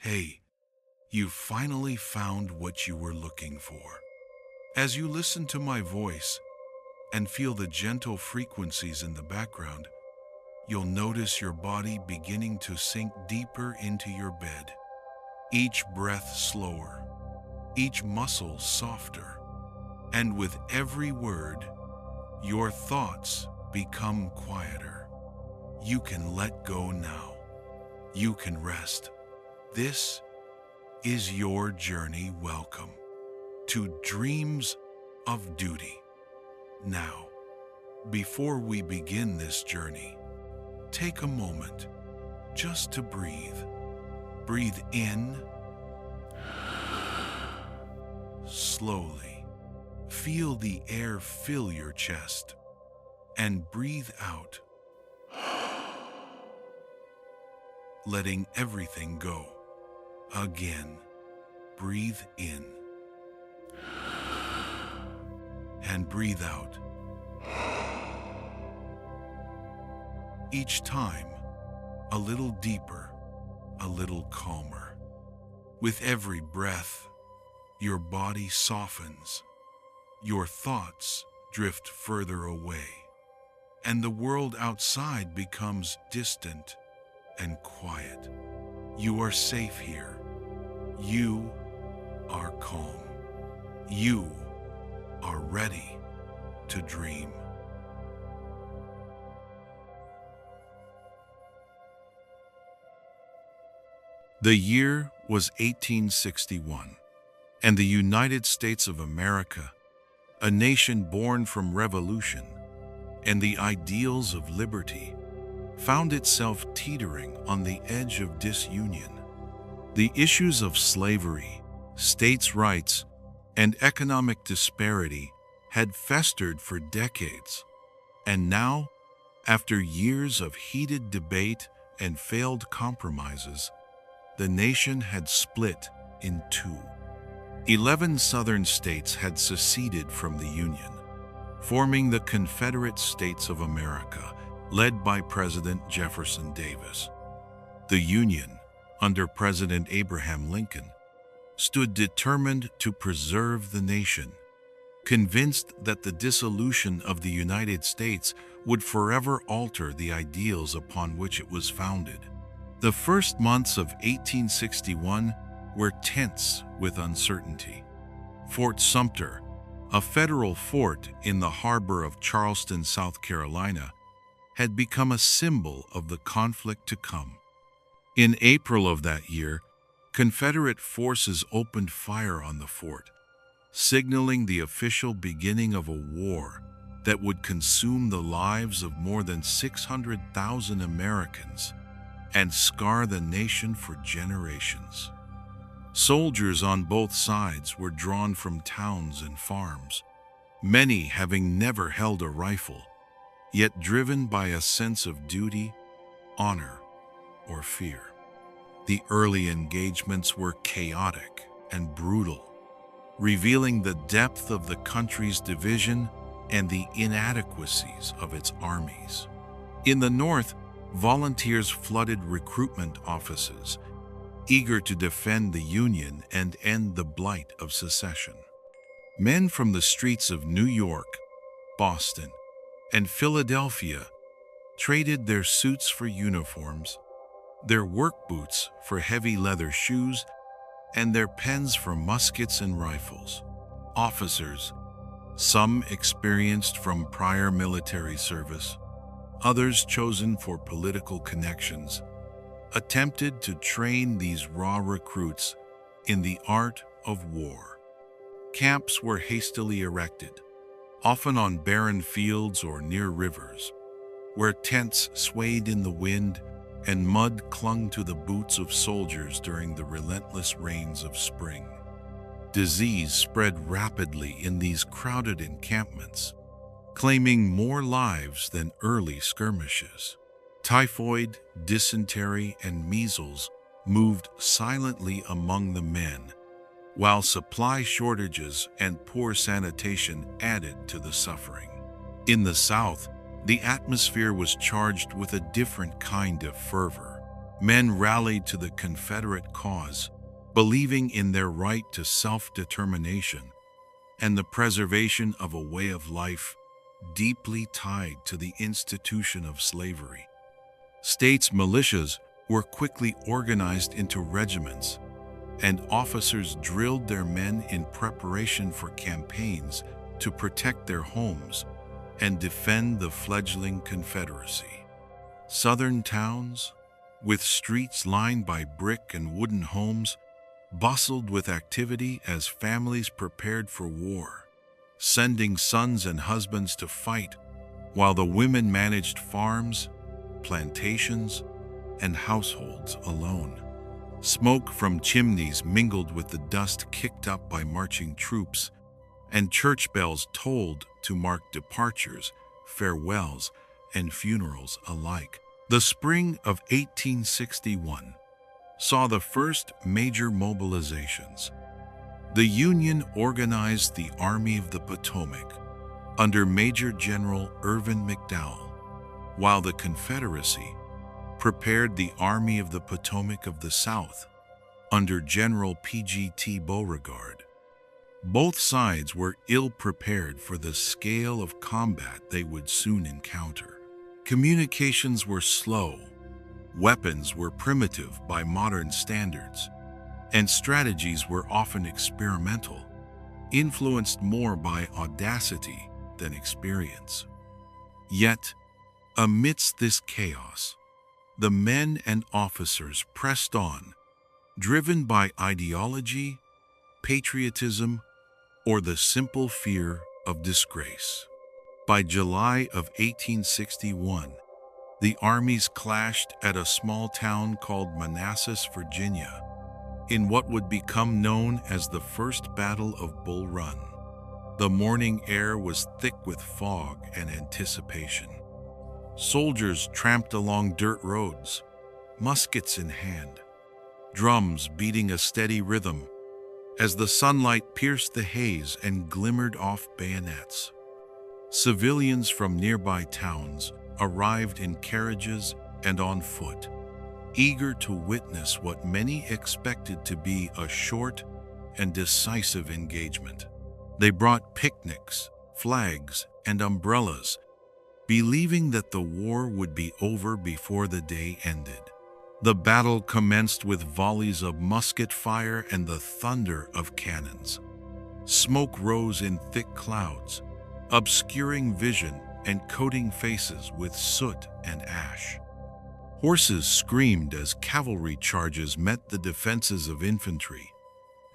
Hey, you finally found what you were looking for. As you listen to my voice and feel the gentle frequencies in the background, you'll notice your body beginning to sink deeper into your bed. Each breath slower, each muscle softer, and with every word, your thoughts become quieter. You can let go now. You can rest. This is your journey. Welcome to Dreams of Duty. Now, before we begin this journey, take a moment just to breathe. Breathe in slowly. Feel the air fill your chest and breathe out, letting everything go. Again, breathe in and breathe out. Each time, a little deeper, a little calmer. With every breath, your body softens, your thoughts drift further away, and the world outside becomes distant and quiet. You are safe here. You are calm. You are ready to dream. The year was 1861, and the United States of America, a nation born from revolution and the ideals of liberty, found itself teetering on the edge of disunion. The issues of slavery, states' rights, and economic disparity had festered for decades, and now, after years of heated debate and failed compromises, the nation had split in two. 11 southern states had seceded from the Union, forming the Confederate States of America, led by President Jefferson Davis. The Union, under President Abraham Lincoln, stood determined to preserve the nation, convinced that the dissolution of the United States would forever alter the ideals upon which it was founded. The first months of 1861 were tense with uncertainty. Fort Sumter, a federal fort in the harbor of Charleston, South Carolina, had become a symbol of the conflict to come. In April of that year, Confederate forces opened fire on the fort, signaling the official beginning of a war that would consume the lives of more than 600,000 Americans and scar the nation for generations. Soldiers on both sides were drawn from towns and farms, many having never held a rifle, yet driven by a sense of duty, honor, or fear. The early engagements were chaotic and brutal, revealing the depth of the country's division and the inadequacies of its armies. In the North, volunteers flooded recruitment offices, eager to defend the Union and end the blight of secession. Men from the streets of New York, Boston, and Philadelphia traded their suits for uniforms, their work boots for heavy leather shoes, and their pens for muskets and rifles. Officers, some experienced from prior military service, others chosen for political connections, attempted to train these raw recruits in the art of war. Camps were hastily erected, often on barren fields or near rivers, where tents swayed in the wind and mud clung to the boots of soldiers during the relentless rains of spring. Disease spread rapidly in these crowded encampments, claiming more lives than early skirmishes. Typhoid, dysentery, and measles moved silently among the men, while supply shortages and poor sanitation added to the suffering. In the South, the atmosphere was charged with a different kind of fervor. Men rallied to the Confederate cause, believing in their right to self-determination and the preservation of a way of life deeply tied to the institution of slavery. States' militias were quickly organized into regiments, and officers drilled their men in preparation for campaigns to protect their homes and defend the fledgling Confederacy. Southern towns, with streets lined by brick and wooden homes, bustled with activity as families prepared for war, sending sons and husbands to fight while the women managed farms, plantations, and households alone. Smoke from chimneys mingled with the dust kicked up by marching troops, and church bells tolled to mark departures, farewells, and funerals alike. The spring of 1861 saw the first major mobilizations. The Union organized the Army of the Potomac under Major General Irvin McDowell, while the Confederacy prepared the Army of the Potomac of the South under General P.G.T. Beauregard. Both sides were ill-prepared for the scale of combat they would soon encounter. Communications were slow, weapons were primitive by modern standards, and strategies were often experimental, influenced more by audacity than experience. Yet, amidst this chaos, the men and officers pressed on, driven by ideology, patriotism, or the simple fear of disgrace. By July of 1861, the armies clashed at a small town called Manassas, Virginia, in what would become known as the First Battle of Bull Run. The morning air was thick with fog and anticipation. Soldiers tramped along dirt roads, muskets in hand, drums beating a steady rhythm as the sunlight pierced the haze and glimmered off bayonets. Civilians from nearby towns arrived in carriages and on foot, eager to witness what many expected to be a short and decisive engagement. They brought picnics, flags, and umbrellas, believing that the war would be over before the day ended. The battle commenced with volleys of musket fire and the thunder of cannons. Smoke rose in thick clouds, obscuring vision and coating faces with soot and ash. Horses screamed as cavalry charges met the defenses of infantry,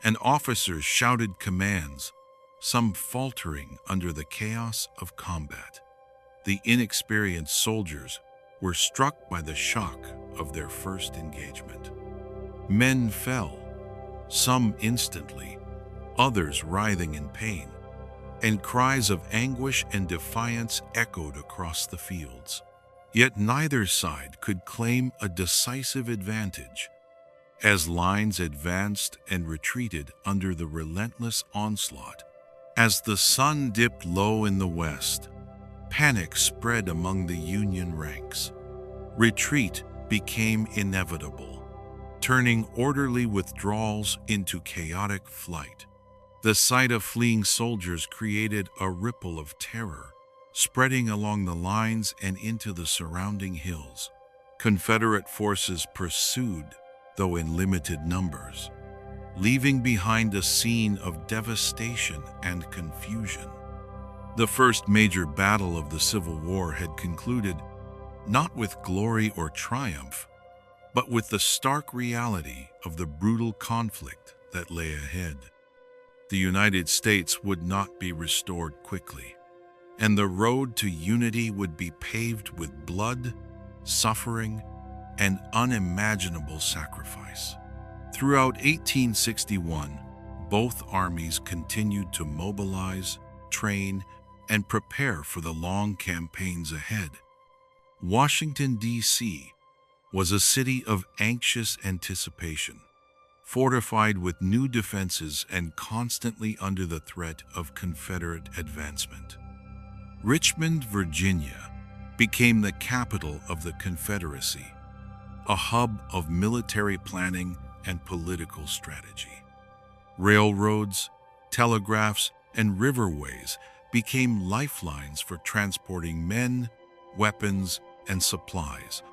and officers shouted commands, some faltering under the chaos of combat. The inexperienced soldiers were struck by the shock of their first engagement. Men fell, some instantly, others writhing in pain, and cries of anguish and defiance echoed across the fields. Yet neither side could claim a decisive advantage, as lines advanced and retreated under the relentless onslaught. As the sun dipped low in the west, panic spread among the Union ranks. Retreat became inevitable, turning orderly withdrawals into chaotic flight. The sight of fleeing soldiers created a ripple of terror, spreading along the lines and into the surrounding hills. Confederate forces pursued, though in limited numbers, leaving behind a scene of devastation and confusion. The first major battle of the Civil War had concluded not with glory or triumph, but with the stark reality of the brutal conflict that lay ahead. The United States would not be restored quickly, and the road to unity would be paved with blood, suffering, and unimaginable sacrifice. Throughout 1861, both armies continued to mobilize, train, and prepare for the long campaigns ahead. Washington, D.C. was a city of anxious anticipation, fortified with new defenses and constantly under the threat of Confederate advancement. Richmond, Virginia, became the capital of the Confederacy, a hub of military planning and political strategy. Railroads, telegraphs, and riverways became lifelines for transporting men, weapons, and supplies,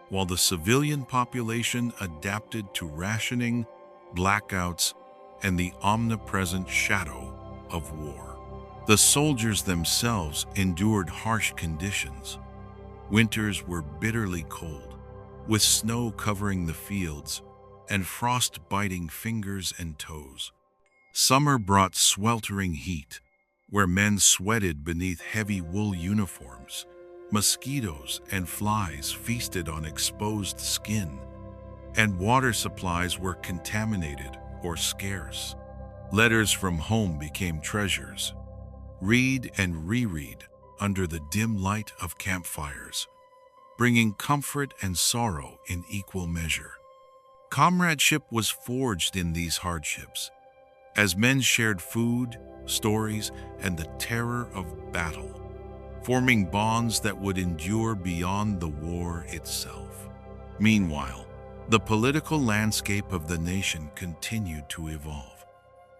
while the civilian population adapted to rationing, blackouts, and the omnipresent shadow of war. The soldiers themselves endured harsh conditions. Winters were bitterly cold, with snow covering the fields and frost biting fingers and toes. Summer brought sweltering heat, where men sweated beneath heavy wool uniforms. Mosquitoes and flies feasted on exposed skin, and water supplies were contaminated or scarce. Letters from home became treasures, read and reread under the dim light of campfires, bringing comfort and sorrow in equal measure. Comradeship was forged in these hardships, as men shared food, stories, and the terror of battle, forming bonds that would endure beyond the war itself. Meanwhile, the political landscape of the nation continued to evolve.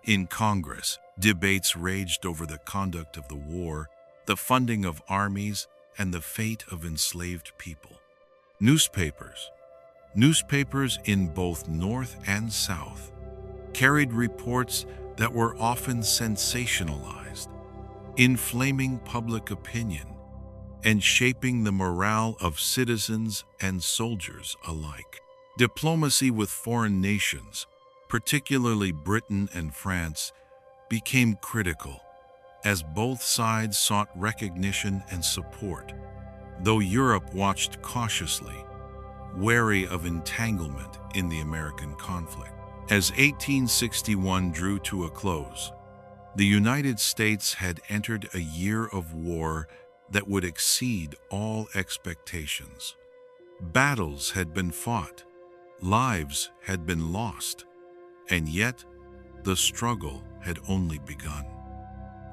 In Congress, debates raged over the conduct of the war, the funding of armies, and the fate of enslaved people. Newspapers in both North and South, carried reports that were often sensationalized, inflaming public opinion and shaping the morale of citizens and soldiers alike. Diplomacy with foreign nations, particularly Britain and France, became critical as both sides sought recognition and support, though Europe watched cautiously, wary of entanglement in the American conflict. As 1861 drew to a close, the United States had entered a year of war that would exceed all expectations. Battles had been fought, lives had been lost, and yet the struggle had only begun.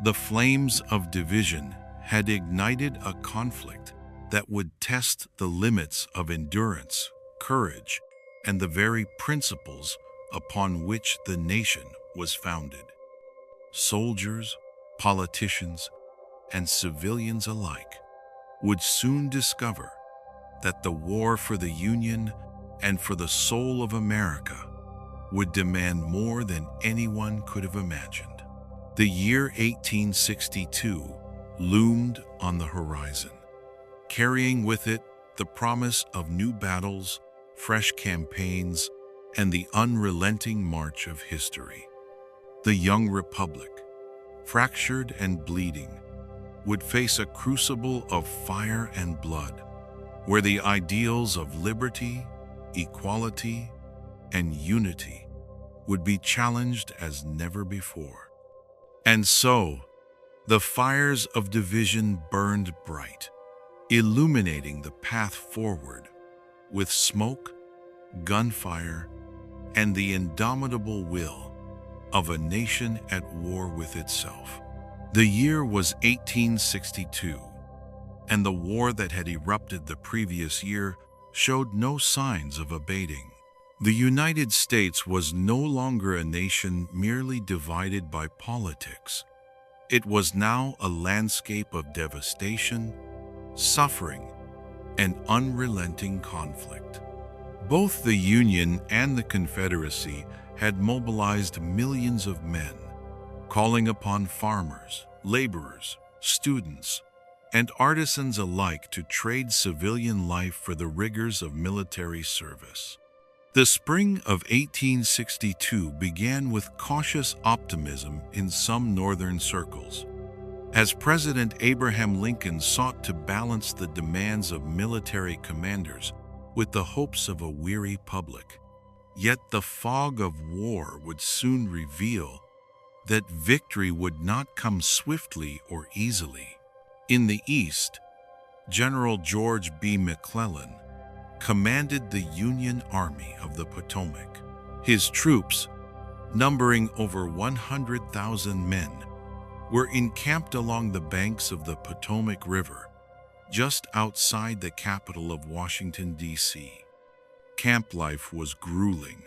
The flames of division had ignited a conflict that would test the limits of endurance, courage, and the very principles upon which the nation was founded. Soldiers, politicians, and civilians alike would soon discover that the war for the Union and for the soul of America would demand more than anyone could have imagined. The year 1862 loomed on the horizon, carrying with it the promise of new battles, fresh campaigns, and the unrelenting march of history. The young republic, fractured and bleeding, would face a crucible of fire and blood, where the ideals of liberty, equality, and unity would be challenged as never before. And so, the fires of division burned bright, illuminating the path forward with smoke, gunfire, and the indomitable will of a nation at war with itself. The year was 1862, and the war that had erupted the previous year showed no signs of abating. The United States was no longer a nation merely divided by politics. It was now a landscape of devastation, suffering, and unrelenting conflict. Both the Union and the Confederacy had mobilized millions of men, calling upon farmers, laborers, students, and artisans alike to trade civilian life for the rigors of military service. The spring of 1862 began with cautious optimism in some northern circles, as President Abraham Lincoln sought to balance the demands of military commanders with the hopes of a weary public. Yet the fog of war would soon reveal that victory would not come swiftly or easily. In the East, General George B. McClellan commanded the Union Army of the Potomac. His troops, numbering over 100,000 men, were encamped along the banks of the Potomac River, just outside the capital of Washington, D.C. camp life was grueling.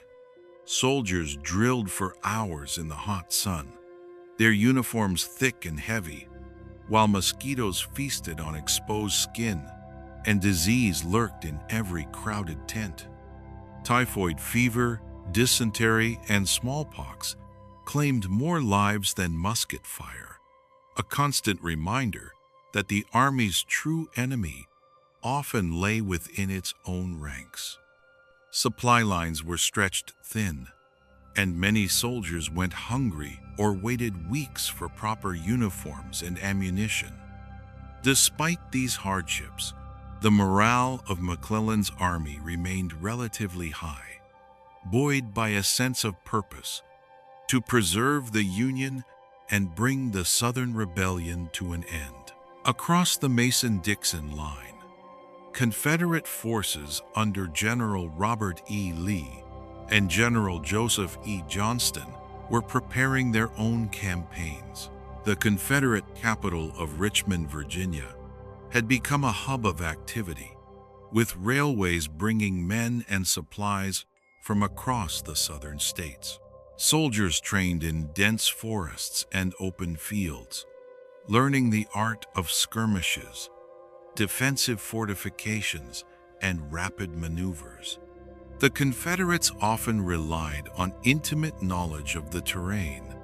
Soldiers drilled for hours in the hot sun, their uniforms thick and heavy, while mosquitoes feasted on exposed skin, and disease lurked in every crowded tent. Typhoid fever, dysentery, and smallpox claimed more lives than musket fire, a constant reminder that the army's true enemy often lay within its own ranks. Supply lines were stretched thin, and many soldiers went hungry or waited weeks for proper uniforms and ammunition. Despite these hardships, the morale of McClellan's army remained relatively high, buoyed by a sense of purpose to preserve the Union and bring the Southern Rebellion to an end. Across the Mason-Dixon line, Confederate forces under General Robert E. Lee and General Joseph E. Johnston were preparing their own campaigns. The Confederate capital of Richmond, Virginia, had become a hub of activity, with railways bringing men and supplies from across the southern states. Soldiers trained in dense forests and open fields, learning the art of skirmishes, defensive fortifications, and rapid maneuvers. The Confederates often relied on intimate knowledge of the terrain,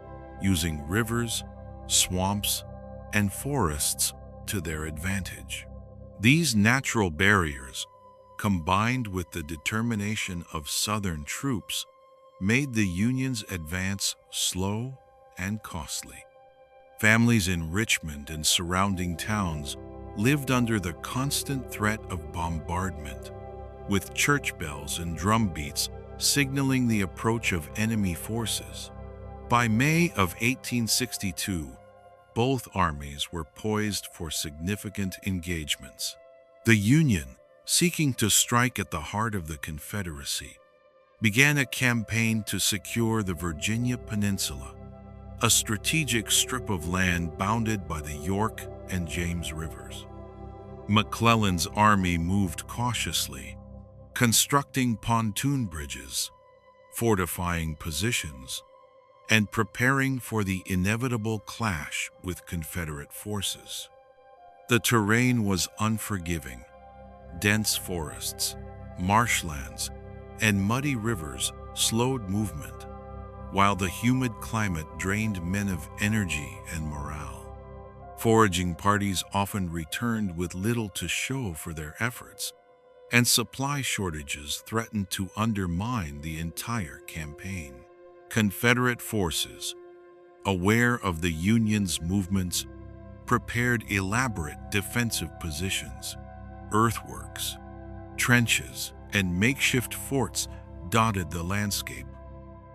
using rivers, swamps, and forests to their advantage. These natural barriers, combined with the determination of Southern troops, made the Union's advance slow and costly. Families in Richmond and surrounding towns lived under the constant threat of bombardment, with church bells and drum beats signaling the approach of enemy forces. By May of 1862, both armies were poised for significant engagements. The Union, seeking to strike at the heart of the Confederacy, began a campaign to secure the Virginia Peninsula, a strategic strip of land bounded by the York and James Rivers. McClellan's army moved cautiously, constructing pontoon bridges, fortifying positions, and preparing for the inevitable clash with Confederate forces. The terrain was unforgiving. Dense forests, marshlands, and muddy rivers slowed movement, while the humid climate drained men of energy and morale. Foraging parties often returned with little to show for their efforts, and supply shortages threatened to undermine the entire campaign. Confederate forces, aware of the Union's movements, prepared elaborate defensive positions. Earthworks, trenches, and makeshift forts dotted the landscape,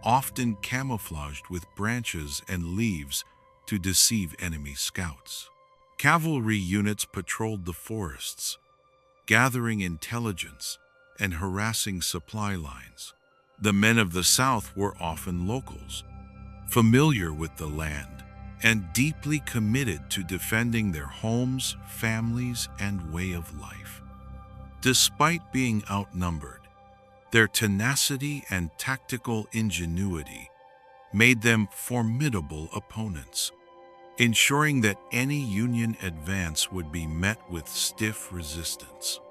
often camouflaged with branches and leaves to deceive enemy scouts. Cavalry units patrolled the forests, gathering intelligence and harassing supply lines. The men of the South were often locals, familiar with the land, and deeply committed to defending their homes, families, and way of life. Despite being outnumbered, their tenacity and tactical ingenuity made them formidable opponents, ensuring that any Union advance would be met with stiff resistance.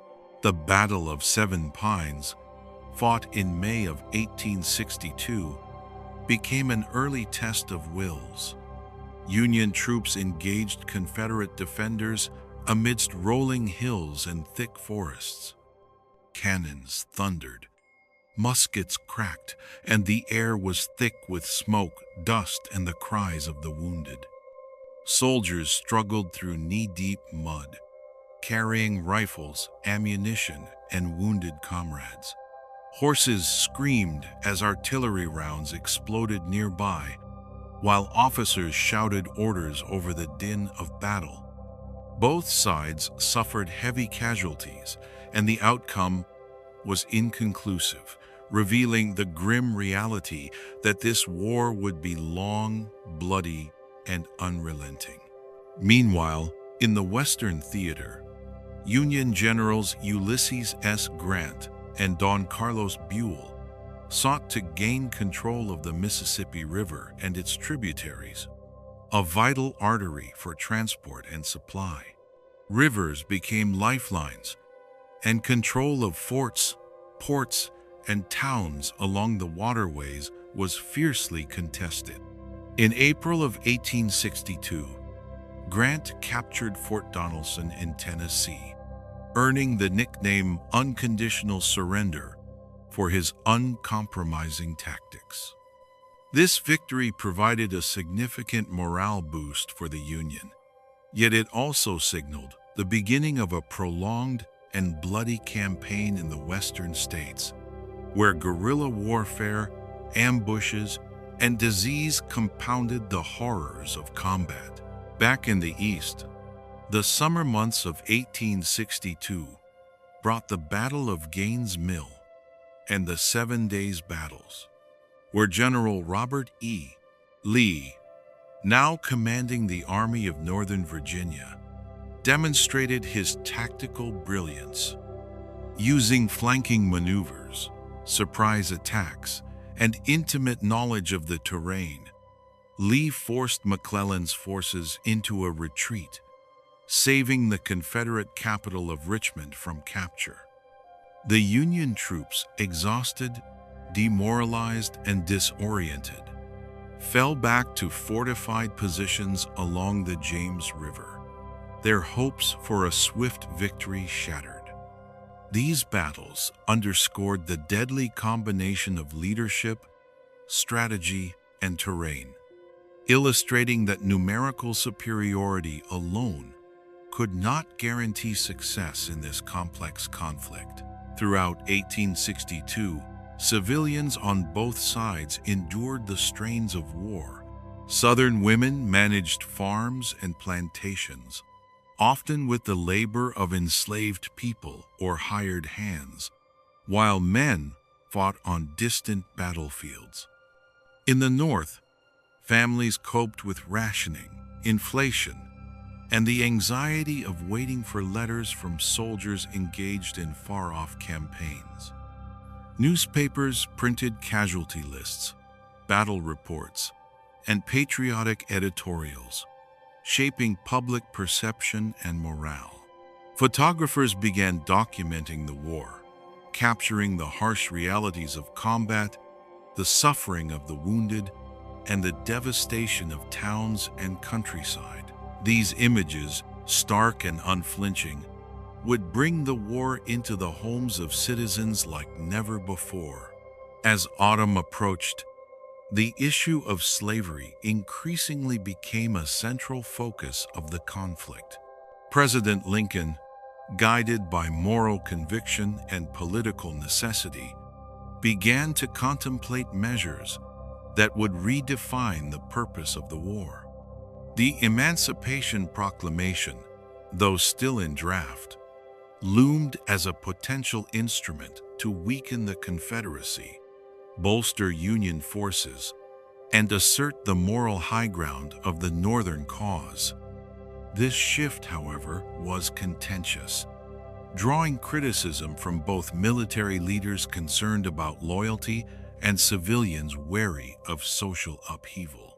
The Battle of Seven Pines, fought in May of 1862, became an early test of wills. Union troops engaged Confederate defenders amidst rolling hills and thick forests. Cannons thundered, muskets cracked, and the air was thick with smoke, dust, and the cries of the wounded. Soldiers struggled through knee-deep mud, carrying rifles, ammunition, and wounded comrades. Horses screamed as artillery rounds exploded nearby, while officers shouted orders over the din of battle. Both sides suffered heavy casualties, and the outcome was inconclusive, revealing the grim reality that this war would be long, bloody, and unrelenting. Meanwhile, in the Western theater, Union Generals Ulysses S. Grant and Don Carlos Buell sought to gain control of the Mississippi River and its tributaries, a vital artery for transport and supply. Rivers became lifelines, and control of forts, ports, and towns along the waterways was fiercely contested. In April of 1862, Grant captured Fort Donelson in Tennessee, earning the nickname Unconditional Surrender for his uncompromising tactics. This victory provided a significant morale boost for the Union, yet it also signaled the beginning of a prolonged and bloody campaign in the western states, where guerrilla warfare, ambushes, and disease compounded the horrors of combat. Back in the East, the summer months of 1862 brought the Battle of Gaines' Mill and the 7 Days' Battles, where General Robert E. Lee, now commanding the Army of Northern Virginia, demonstrated his tactical brilliance. Using flanking maneuvers, surprise attacks, and intimate knowledge of the terrain, Lee forced McClellan's forces into a retreat, saving the Confederate capital of Richmond from capture. The Union troops, exhausted, demoralized, and disoriented, fell back to fortified positions along the James River, their hopes for a swift victory shattered. These battles underscored the deadly combination of leadership, strategy, and terrain, illustrating that numerical superiority alone could not guarantee success in this complex conflict. Throughout 1862, civilians on both sides endured the strains of war. Southern women managed farms and plantations, often with the labor of enslaved people or hired hands, while men fought on distant battlefields. In the North, families coped with rationing, inflation, and the anxiety of waiting for letters from soldiers engaged in far-off campaigns. Newspapers printed casualty lists, battle reports, and patriotic editorials, shaping public perception and morale. Photographers began documenting the war, capturing the harsh realities of combat, the suffering of the wounded, and the devastation of towns and countryside. These images, stark and unflinching, would bring the war into the homes of citizens like never before. As autumn approached, the issue of slavery increasingly became a central focus of the conflict. President Lincoln, guided by moral conviction and political necessity, began to contemplate measures that would redefine the purpose of the war. The Emancipation Proclamation, though still in draft, loomed as a potential instrument to weaken the Confederacy, bolster Union forces, and assert the moral high ground of the Northern cause. This shift, however, was contentious, drawing criticism from both military leaders concerned about loyalty and civilians wary of social upheaval.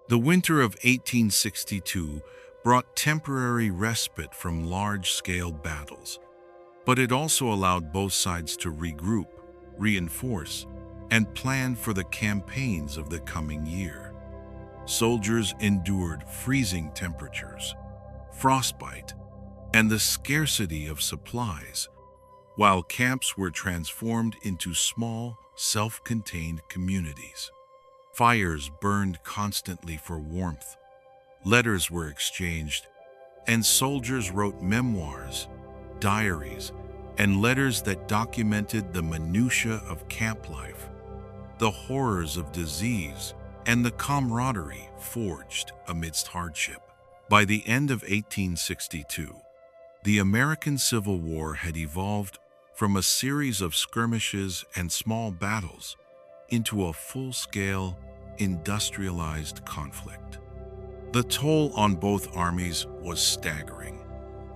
The winter of 1862 brought temporary respite from large-scale battles, but it also allowed both sides to regroup, reinforce, and plan for the campaigns of the coming year. Soldiers endured freezing temperatures, frostbite, and the scarcity of supplies, while camps were transformed into small, self-contained communities. Fires burned constantly for warmth, letters were exchanged, and soldiers wrote memoirs, diaries, and letters that documented the minutiae of camp life, the horrors of disease, and the camaraderie forged amidst hardship. By the end of 1862, the American Civil War had evolved from a series of skirmishes and small battles into a full-scale, industrialized conflict. The toll on both armies was staggering.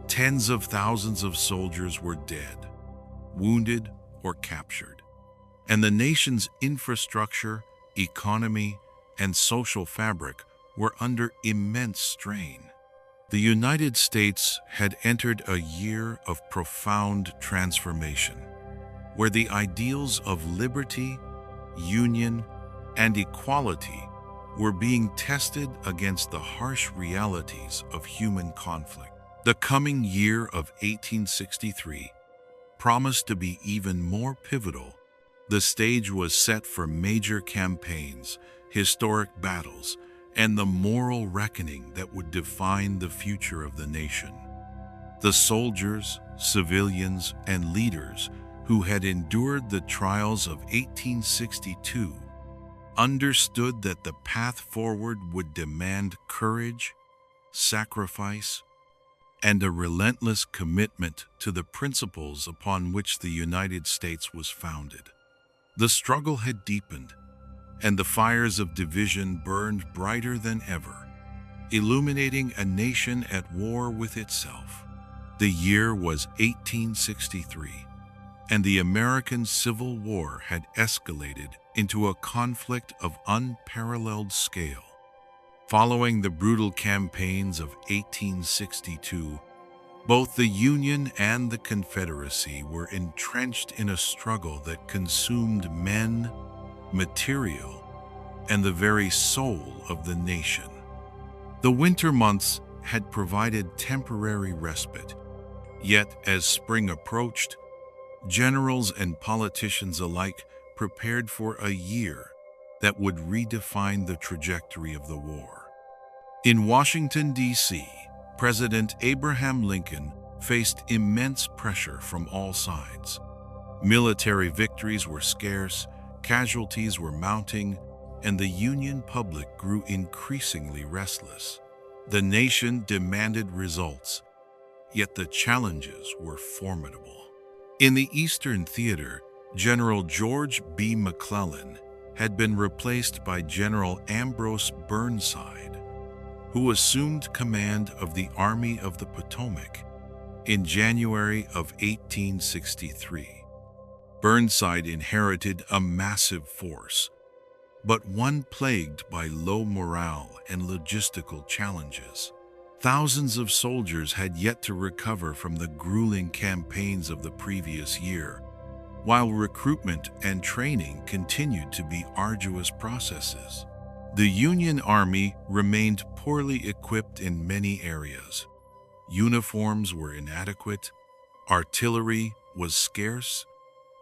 Tens of thousands of soldiers were dead, wounded, or captured, and the nation's infrastructure, economy, and social fabric were under immense strain. The United States had entered a year of profound transformation, where the ideals of liberty, union, and equality were being tested against the harsh realities of human conflict. The coming year of 1863 promised to be even more pivotal. The stage was set for major campaigns, historic battles, and the moral reckoning that would define the future of the nation. The soldiers, civilians, and leaders who had endured the trials of 1862 understood that the path forward would demand courage, sacrifice, and a relentless commitment to the principles upon which the United States was founded. The struggle had deepened, and the fires of division burned brighter than ever, illuminating a nation at war with itself. The year was 1863, and the American Civil War had escalated into a conflict of unparalleled scale. Following the brutal campaigns of 1862, both the Union and the Confederacy were entrenched in a struggle that consumed men, material, and the very soul of the nation. The winter months had provided temporary respite, yet as spring approached, generals and politicians alike prepared for a year that would redefine the trajectory of the war. In Washington, D.C., President Abraham Lincoln faced immense pressure from all sides. Military victories were scarce, casualties were mounting, and the Union public grew increasingly restless. The nation demanded results, yet the challenges were formidable. In the Eastern Theater, General George B. McClellan had been replaced by General Ambrose Burnside, who assumed command of the Army of the Potomac in January of 1863. Burnside inherited a massive force, but one plagued by low morale and logistical challenges. Thousands of soldiers had yet to recover from the grueling campaigns of the previous year, while recruitment and training continued to be arduous processes. The Union Army remained poorly equipped in many areas. Uniforms were inadequate, artillery was scarce,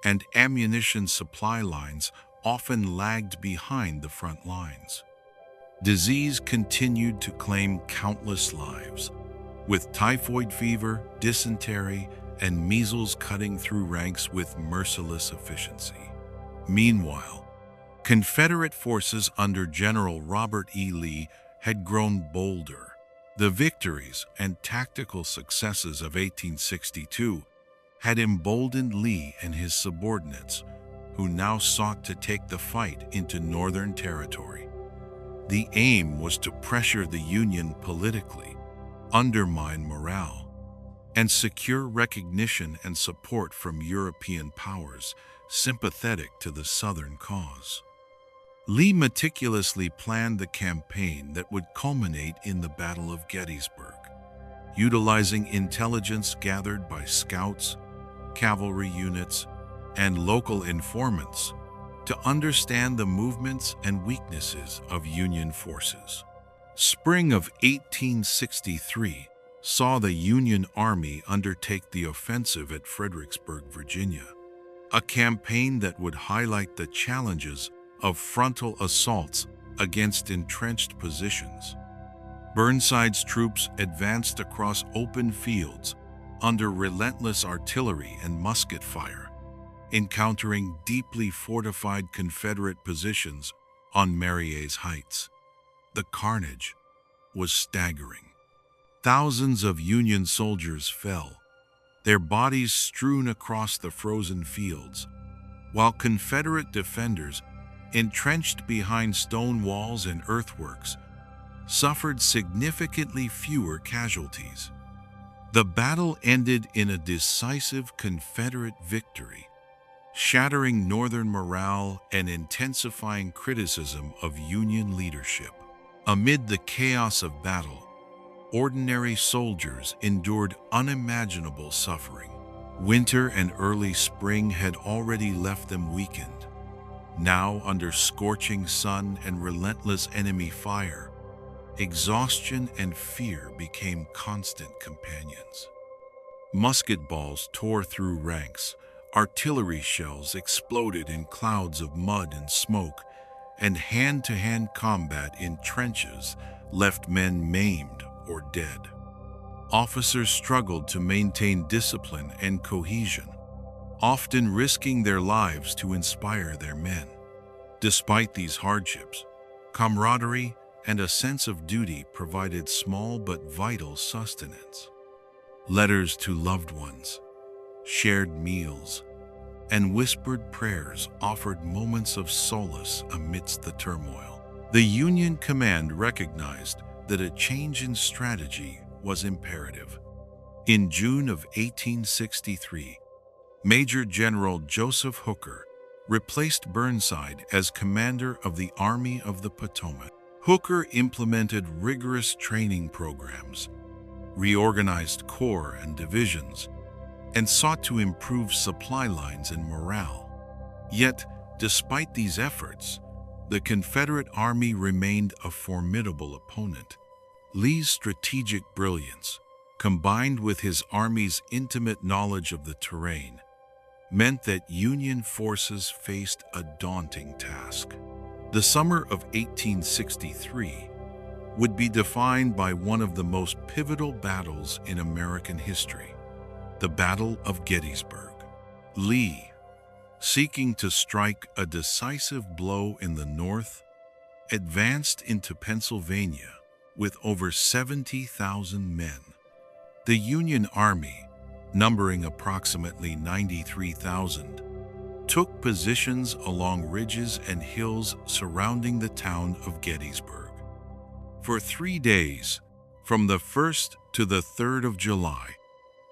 and ammunition supply lines often lagged behind the front lines. Disease continued to claim countless lives, with typhoid fever, dysentery, and measles cutting through ranks with merciless efficiency. Meanwhile, Confederate forces under General Robert E. Lee had grown bolder. The victories and tactical successes of 1862 had emboldened Lee and his subordinates, who now sought to take the fight into Northern territory. The aim was to pressure the Union politically, undermine morale, and secure recognition and support from European powers sympathetic to the Southern cause. Lee meticulously planned the campaign that would culminate in the Battle of Gettysburg, utilizing intelligence gathered by scouts, cavalry units, and local informants to understand the movements and weaknesses of Union forces. Spring of 1863 saw the Union Army undertake the offensive at Fredericksburg, Virginia, a campaign that would highlight the challenges of frontal assaults against entrenched positions. Burnside's troops advanced across open fields under relentless artillery and musket fire, encountering deeply fortified Confederate positions on Marye's Heights. The carnage was staggering. Thousands of Union soldiers fell, their bodies strewn across the frozen fields, while Confederate defenders, entrenched behind stone walls and earthworks, suffered significantly fewer casualties. The battle ended in a decisive Confederate victory, shattering Northern morale and intensifying criticism of Union leadership. Amid the chaos of battle, ordinary soldiers endured unimaginable suffering. Winter and early spring had already left them weakened. Now, under scorching sun and relentless enemy fire, exhaustion and fear became constant companions. Musket balls tore through ranks, artillery shells exploded in clouds of mud and smoke, and hand-to-hand combat in trenches left men maimed or dead. Officers struggled to maintain discipline and cohesion, often risking their lives to inspire their men. Despite these hardships, camaraderie and a sense of duty provided small but vital sustenance. Letters to loved ones, shared meals, and whispered prayers offered moments of solace amidst the turmoil. The Union command recognized that a change in strategy was imperative. In June of 1863, Major General Joseph Hooker replaced Burnside as commander of the Army of the Potomac. Hooker implemented rigorous training programs, reorganized corps and divisions, and sought to improve supply lines and morale. Yet, despite these efforts, the Confederate Army remained a formidable opponent. Lee's strategic brilliance, combined with his army's intimate knowledge of the terrain, meant that Union forces faced a daunting task. The summer of 1863 would be defined by one of the most pivotal battles in American history, the Battle of Gettysburg. Lee, seeking to strike a decisive blow in the North, advanced into Pennsylvania with over 70,000 men. The Union Army, numbering approximately 93,000, took positions along ridges and hills surrounding the town of Gettysburg. For 3 days, from the 1st to the 3rd of July,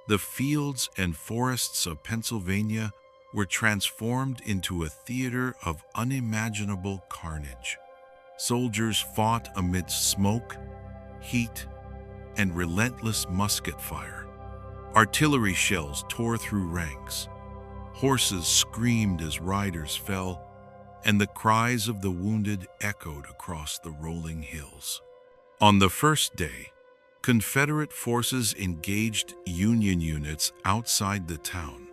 the fields and forests of Pennsylvania were transformed into a theater of unimaginable carnage. Soldiers fought amidst smoke, heat, and relentless musket fire. Artillery shells tore through ranks. Horses screamed as riders fell, and the cries of the wounded echoed across the rolling hills. On the first day, Confederate forces engaged Union units outside the town,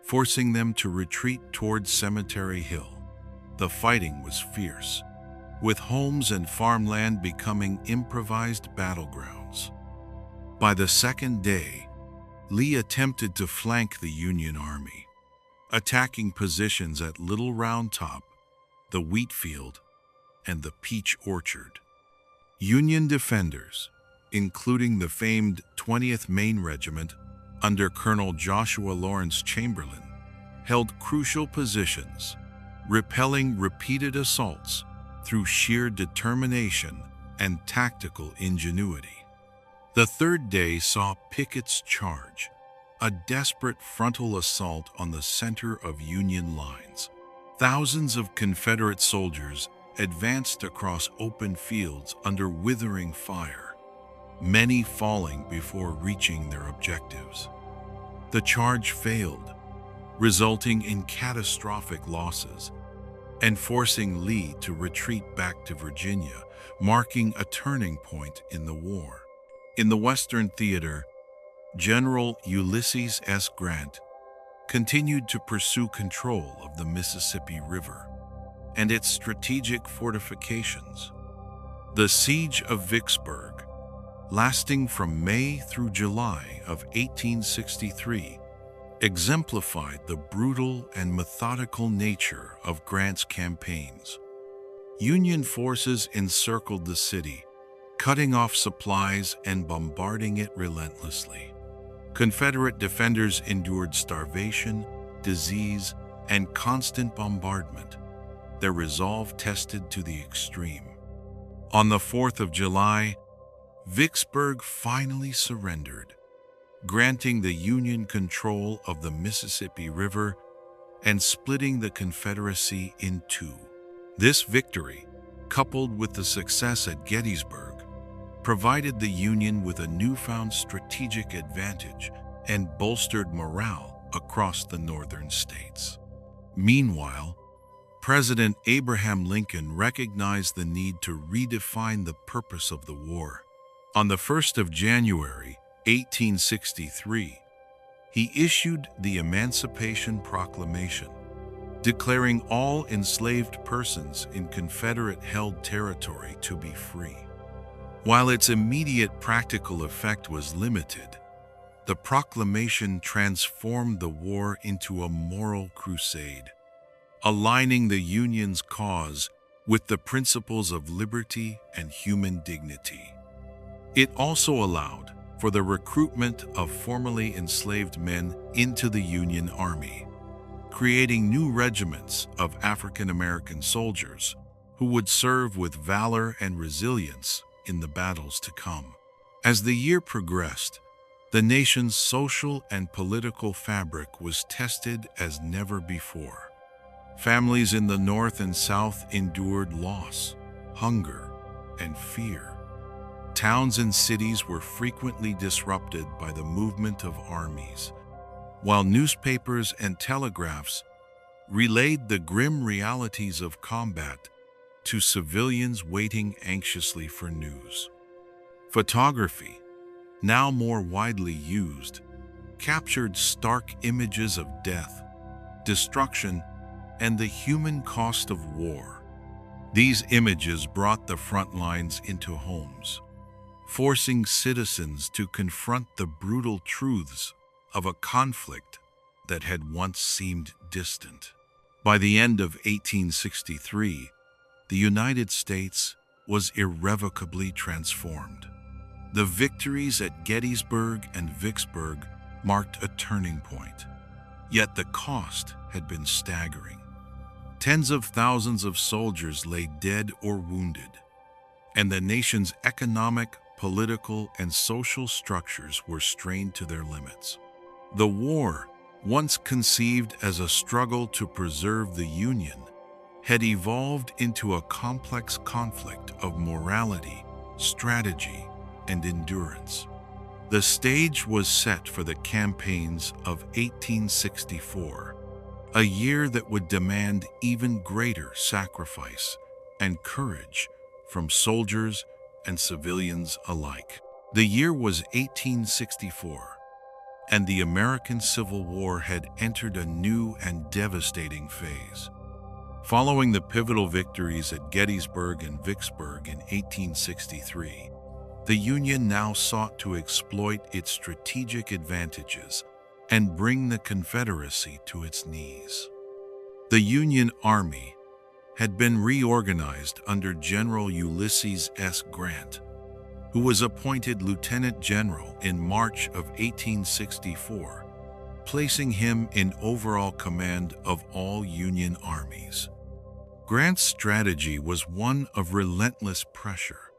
forcing them to retreat toward Cemetery Hill. The fighting was fierce, with homes and farmland becoming improvised battlegrounds. By the second day, Lee attempted to flank the Union Army, attacking positions at Little Round Top, the Wheat Field, and the Peach Orchard. Union defenders, including the famed 20th Maine Regiment under Colonel Joshua Lawrence Chamberlain, held crucial positions, repelling repeated assaults through sheer determination and tactical ingenuity. The third day saw Pickett's charge, a desperate frontal assault on the center of Union lines. Thousands of Confederate soldiers advanced across open fields under withering fire, many falling before reaching their objectives. The charge failed, resulting in catastrophic losses and forcing Lee to retreat back to Virginia, marking a turning point in the war. In the Western Theater, General Ulysses S. Grant continued to pursue control of the Mississippi River and its strategic fortifications. The Siege of Vicksburg, lasting from May through July of 1863, exemplified the brutal and methodical nature of Grant's campaigns. Union forces encircled the city, cutting off supplies and bombarding it relentlessly. Confederate defenders endured starvation, disease, and constant bombardment, their resolve tested to the extreme. On the 4th of July, Vicksburg finally surrendered, granting the Union control of the Mississippi River and splitting the Confederacy in two. This victory, coupled with the success at Gettysburg, provided the Union with a newfound strategic advantage and bolstered morale across the northern states. Meanwhile, President Abraham Lincoln recognized the need to redefine the purpose of the war. On the 1st of January, 1863, he issued the Emancipation Proclamation, declaring all enslaved persons in Confederate-held territory to be free. While its immediate practical effect was limited, the proclamation transformed the war into a moral crusade, aligning the Union's cause with the principles of liberty and human dignity. It also allowed for the recruitment of formerly enslaved men into the Union Army, creating new regiments of African American soldiers who would serve with valor and resilience in the battles to come. As the year progressed, the nation's social and political fabric was tested as never before. Families in the North and South endured loss, hunger, and fear. Towns and cities were frequently disrupted by the movement of armies, while newspapers and telegraphs relayed the grim realities of combat to civilians waiting anxiously for news. Photography, now more widely used, captured stark images of death, destruction, and the human cost of war. These images brought the front lines into homes, forcing citizens to confront the brutal truths of a conflict that had once seemed distant. By the end of 1863, the United States was irrevocably transformed. The victories at Gettysburg and Vicksburg marked a turning point, yet the cost had been staggering. Tens of thousands of soldiers lay dead or wounded, and the nation's economic, political, and social structures were strained to their limits. The war, once conceived as a struggle to preserve the Union, had evolved into a complex conflict of morality, strategy, and endurance. The stage was set for the campaigns of 1864, a year that would demand even greater sacrifice and courage from soldiers and civilians alike. The year was 1864, and the American Civil War had entered a new and devastating phase. Following the pivotal victories at Gettysburg and Vicksburg in 1863, the Union now sought to exploit its strategic advantages and bring the Confederacy to its knees. The Union Army had been reorganized under General Ulysses S. Grant, who was appointed Lieutenant General in March of 1864, placing him in overall command of all Union armies. Grant's strategy was one of relentless pressure,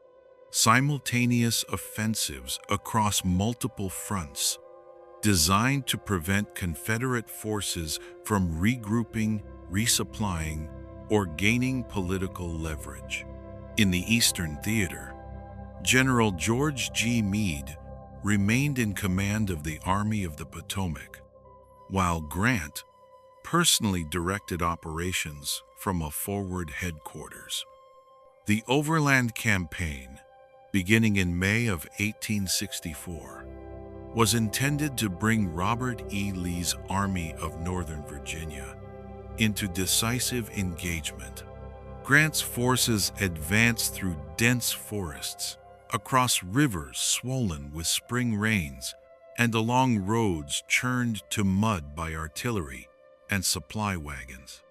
simultaneous offensives across multiple fronts, designed to prevent Confederate forces from regrouping, resupplying, or gaining political leverage. In the Eastern Theater, General George G. Meade remained in command of the Army of the Potomac, while Grant personally directed operations from a forward headquarters. The Overland Campaign, beginning in May of 1864, was intended to bring Robert E. Lee's Army of Northern Virginia into decisive engagement. Grant's forces advanced through dense forests, across rivers swollen with spring rains, and along roads churned to mud by artillery and supply wagons.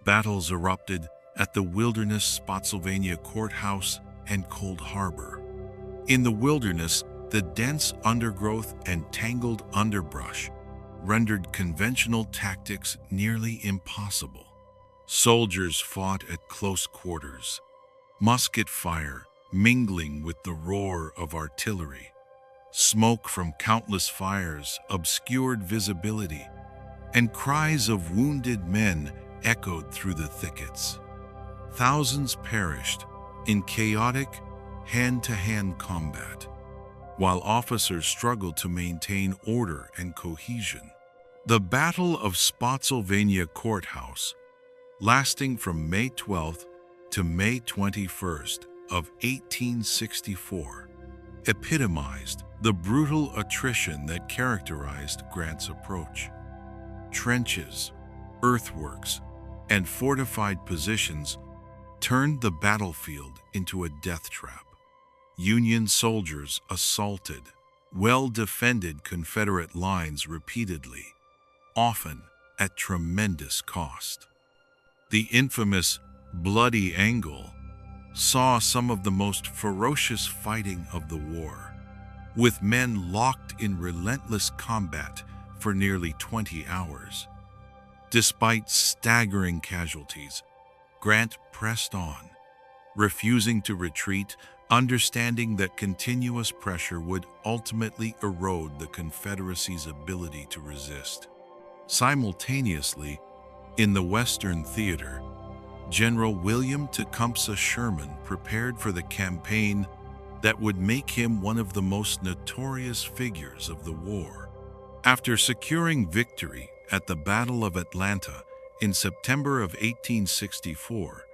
Battles erupted at the Wilderness Spotsylvania Courthouse and Cold Harbor. In the wilderness, the dense undergrowth and tangled underbrush rendered conventional tactics nearly impossible. Soldiers fought at close quarters, musket fire mingling with the roar of artillery. Smoke from countless fires obscured visibility, and cries of wounded men echoed through the thickets. Thousands perished in chaotic, hand-to-hand combat, while officers struggled to maintain order and cohesion. The Battle of Spotsylvania Courthouse, lasting from May 12th to May 21st of 1864, epitomized the brutal attrition that characterized Grant's approach. Trenches, earthworks, and fortified positions turned the battlefield into a death trap. Union soldiers assaulted well-defended Confederate lines repeatedly, often at tremendous cost. The infamous Bloody Angle saw some of the most ferocious fighting of the war, with men locked in relentless combat for nearly 20 hours. Despite staggering casualties, Grant pressed on, refusing to retreat, understanding that continuous pressure would ultimately erode the Confederacy's ability to resist. Simultaneously, in the Western Theater, General William Tecumseh Sherman prepared for the campaign that would make him one of the most notorious figures of the war. After securing victory at the Battle of Atlanta in September of 1864,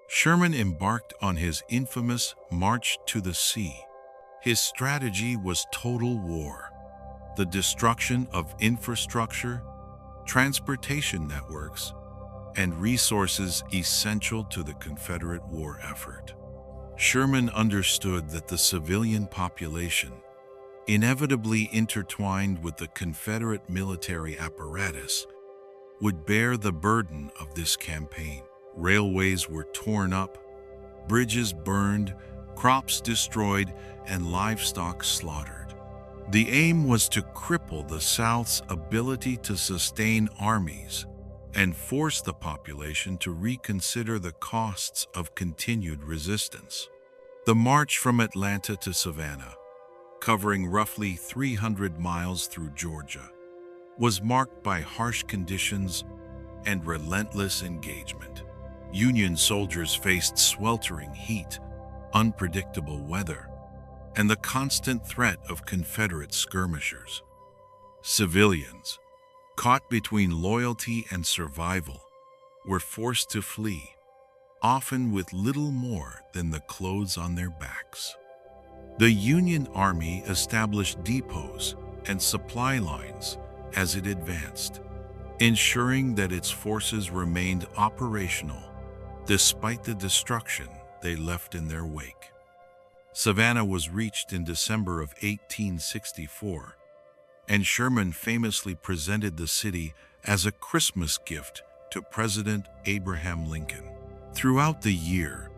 Sherman embarked on his infamous March to the Sea. His strategy was total war, the destruction of infrastructure, transportation networks, and resources essential to the Confederate war effort. Sherman understood that the civilian population, inevitably intertwined with the Confederate military apparatus, would bear the burden of this campaign. Railways were torn up, bridges burned, crops destroyed, and livestock slaughtered. The aim was to cripple the South's ability to sustain armies and force the population to reconsider the costs of continued resistance. The march from Atlanta to Savannah, covering roughly 300 miles through Georgia, was marked by harsh conditions and relentless engagement. Union soldiers faced sweltering heat, unpredictable weather, and the constant threat of Confederate skirmishers. Civilians, caught between loyalty and survival, were forced to flee, often with little more than the clothes on their backs. The Union Army established depots and supply lines as it advanced, ensuring that its forces remained operational despite the destruction they left in their wake. Savannah was reached in December of 1864, and Sherman famously presented the city as a Christmas gift to President Abraham Lincoln. Throughout the year,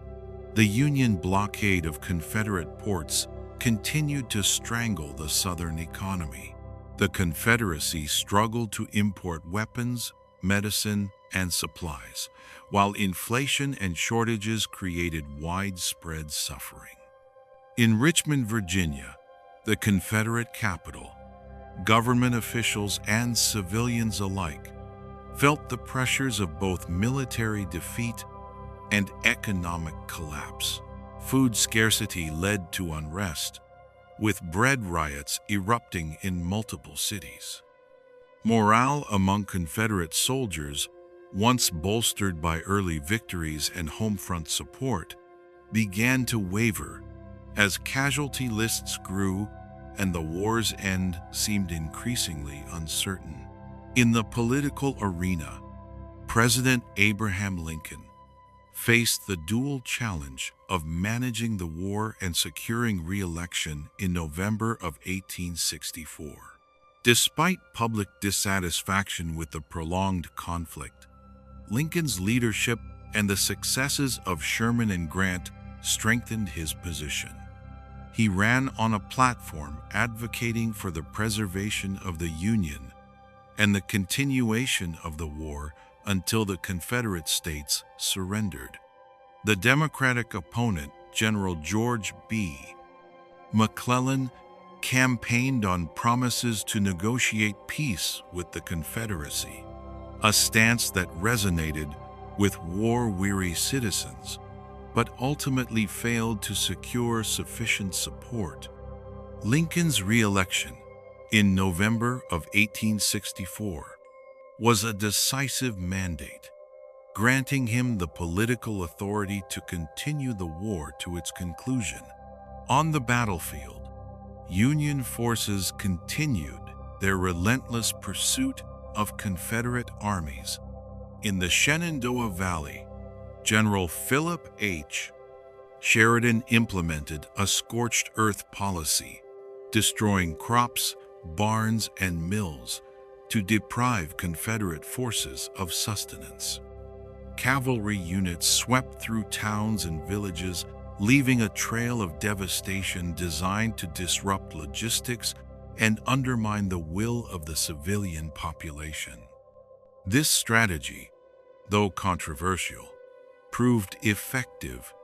the Union blockade of Confederate ports continued to strangle the Southern economy. The Confederacy struggled to import weapons, medicine, and supplies, while inflation and shortages created widespread suffering. In Richmond, Virginia, the Confederate capital, government officials and civilians alike felt the pressures of both military defeat and economic collapse. Food scarcity led to unrest, with bread riots erupting in multiple cities. Morale among Confederate soldiers, once bolstered by early victories and home front support, began to waver as casualty lists grew and the war's end seemed increasingly uncertain. In the political arena, President Abraham Lincoln faced the dual challenge of managing the war and securing re-election in November of 1864. Despite public dissatisfaction with the prolonged conflict, Lincoln's leadership and the successes of Sherman and Grant strengthened his position. He ran on a platform advocating for the preservation of the Union and the continuation of the war until the Confederate States surrendered. The Democratic opponent, General George B. McClellan, campaigned on promises to negotiate peace with the Confederacy, a stance that resonated with war-weary citizens, but ultimately failed to secure sufficient support. Lincoln's re-election in November of 1864 was a decisive mandate, granting him the political authority to continue the war to its conclusion. On the battlefield, Union forces continued their relentless pursuit of Confederate armies. In the Shenandoah Valley, General Philip H. Sheridan implemented a scorched earth policy, destroying crops, barns, and mills to deprive Confederate forces of sustenance. Cavalry units swept through towns and villages, leaving a trail of devastation designed to disrupt logistics and undermine the will of the civilian population. This strategy, though controversial, proved effective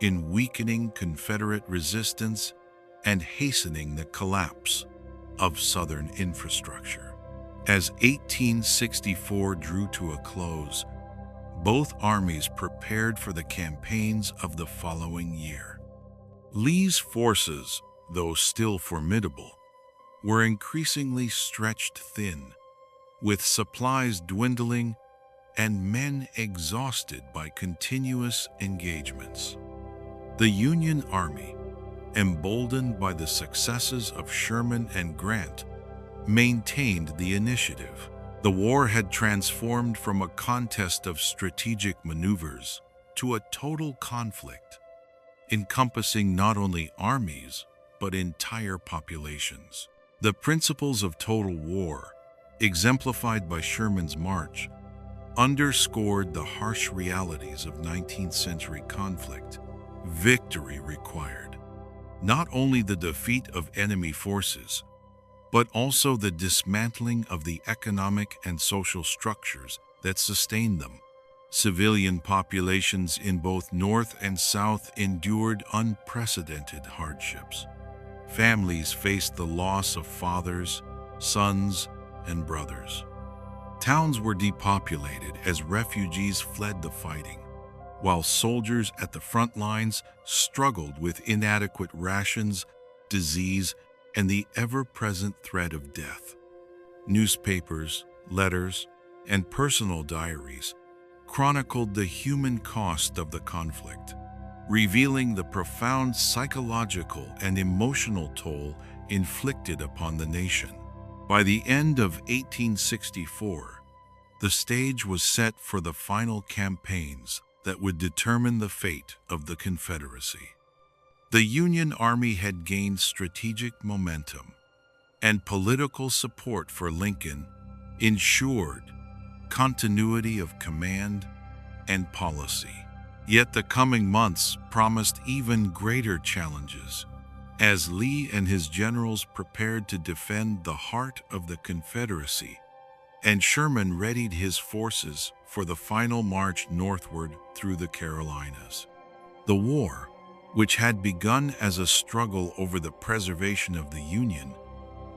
in weakening Confederate resistance and hastening the collapse of Southern infrastructure. As 1864 drew to a close, both armies prepared for the campaigns of the following year. Lee's forces, though still formidable, were increasingly stretched thin, with supplies dwindling and men exhausted by continuous engagements. The Union Army, emboldened by the successes of Sherman and Grant, maintained the initiative. The war had transformed from a contest of strategic maneuvers to a total conflict, encompassing not only armies, but entire populations. The principles of total war, exemplified by Sherman's march, underscored the harsh realities of 19th century conflict. Victory required not only the defeat of enemy forces, but also the dismantling of the economic and social structures that sustained them. Civilian populations in both North and South endured unprecedented hardships. Families faced the loss of fathers, sons, and brothers. Towns were depopulated as refugees fled the fighting, while soldiers at the front lines struggled with inadequate rations, disease, and the ever-present threat of death. Newspapers, letters, and personal diaries chronicled the human cost of the conflict, revealing the profound psychological and emotional toll inflicted upon the nation. By the end of 1864, the stage was set for the final campaigns that would determine the fate of the Confederacy. The Union Army had gained strategic momentum, and political support for Lincoln ensured continuity of command and policy. Yet the coming months promised even greater challenges, as Lee and his generals prepared to defend the heart of the Confederacy, and Sherman readied his forces for the final march northward through the Carolinas. The war, which had begun as a struggle over the preservation of the Union,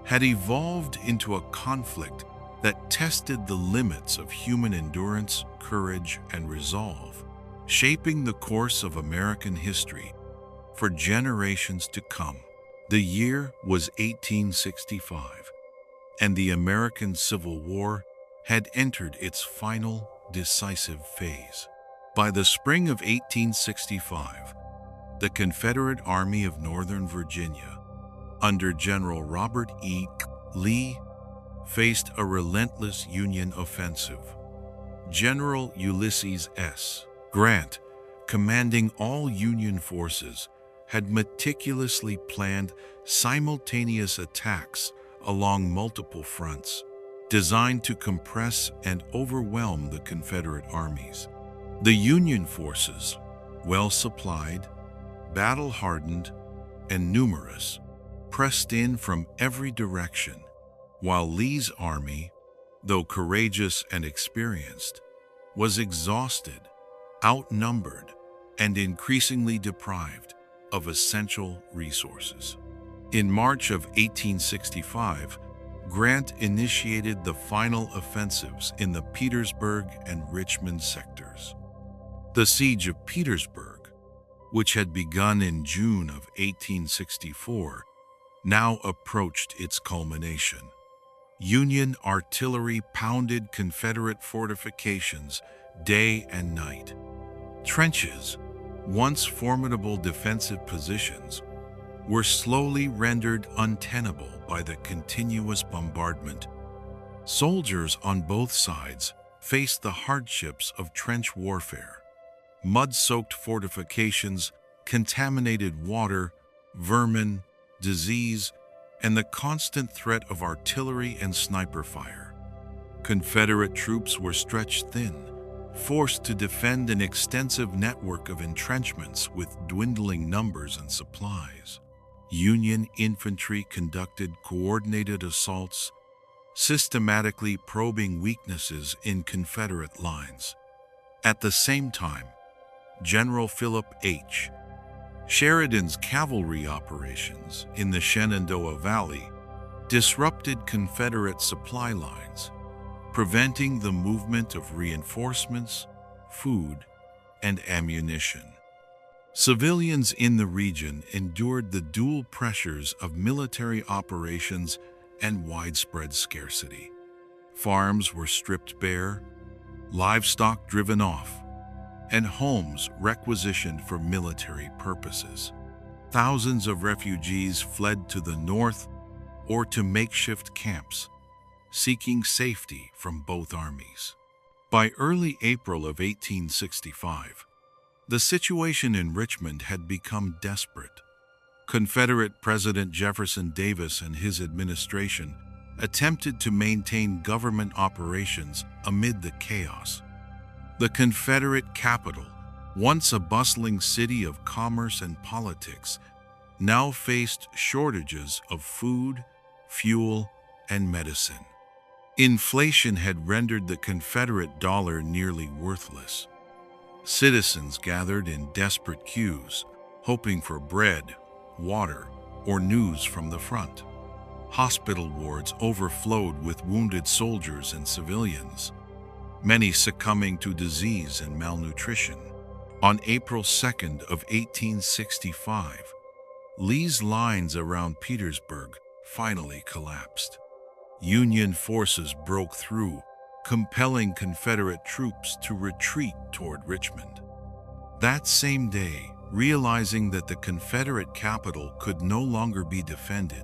had evolved into a conflict that tested the limits of human endurance, courage, and resolve, shaping the course of American history for generations to come. The year was 1865, and the American Civil War had entered its final, decisive phase. By the spring of 1865, the Confederate Army of Northern Virginia, under General Robert E. Lee, faced a relentless Union offensive. General Ulysses S. Grant, commanding all Union forces, had meticulously planned simultaneous attacks along multiple fronts, designed to compress and overwhelm the Confederate armies. The Union forces, well supplied, battle-hardened, and numerous, pressed in from every direction, while Lee's army, though courageous and experienced, was exhausted, outnumbered, and increasingly deprived of essential resources. In March of 1865, Grant initiated the final offensives in the Petersburg and Richmond sectors. The Siege of Petersburg, which had begun in June of 1864, now approached its culmination. Union artillery pounded Confederate fortifications day and night. Trenches, once formidable defensive positions, were slowly rendered untenable by the continuous bombardment. Soldiers on both sides faced the hardships of trench warfare. Mud-soaked fortifications, contaminated water, vermin, disease, and the constant threat of artillery and sniper fire. Confederate troops were stretched thin, forced to defend an extensive network of entrenchments with dwindling numbers and supplies. Union infantry conducted coordinated assaults, systematically probing weaknesses in Confederate lines. At the same time, General Philip H. Sheridan's cavalry operations in the Shenandoah Valley disrupted Confederate supply lines, preventing the movement of reinforcements, food, and ammunition. Civilians in the region endured the dual pressures of military operations and widespread scarcity. Farms were stripped bare, livestock driven off, and homes requisitioned for military purposes. Thousands of refugees fled to the north or to makeshift camps, seeking safety from both armies. By early April of 1865, the situation in Richmond had become desperate. Confederate President Jefferson Davis and his administration attempted to maintain government operations amid the chaos. The Confederate capital, once a bustling city of commerce and politics, now faced shortages of food, fuel, and medicine. Inflation had rendered the Confederate dollar nearly worthless. Citizens gathered in desperate queues, hoping for bread, water, or news from the front. Hospital wards overflowed with wounded soldiers and civilians, many succumbing to disease and malnutrition. On April 2nd of 1865, Lee's lines around Petersburg finally collapsed. Union forces broke through, compelling Confederate troops to retreat toward Richmond. That same day, realizing that the Confederate capital could no longer be defended,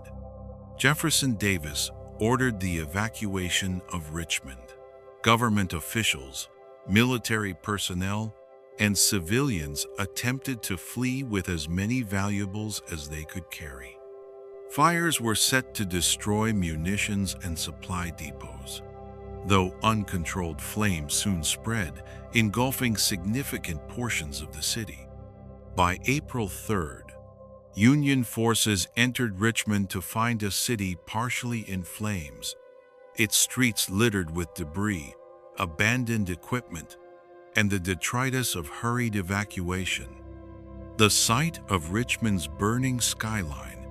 Jefferson Davis ordered the evacuation of Richmond. Government officials, military personnel, and civilians attempted to flee with as many valuables as they could carry. Fires were set to destroy munitions and supply depots, though uncontrolled flames soon spread, engulfing significant portions of the city. By April 3rd, Union forces entered Richmond to find a city partially in flames, its streets littered with debris, abandoned equipment, and the detritus of hurried evacuation. The sight of Richmond's burning skyline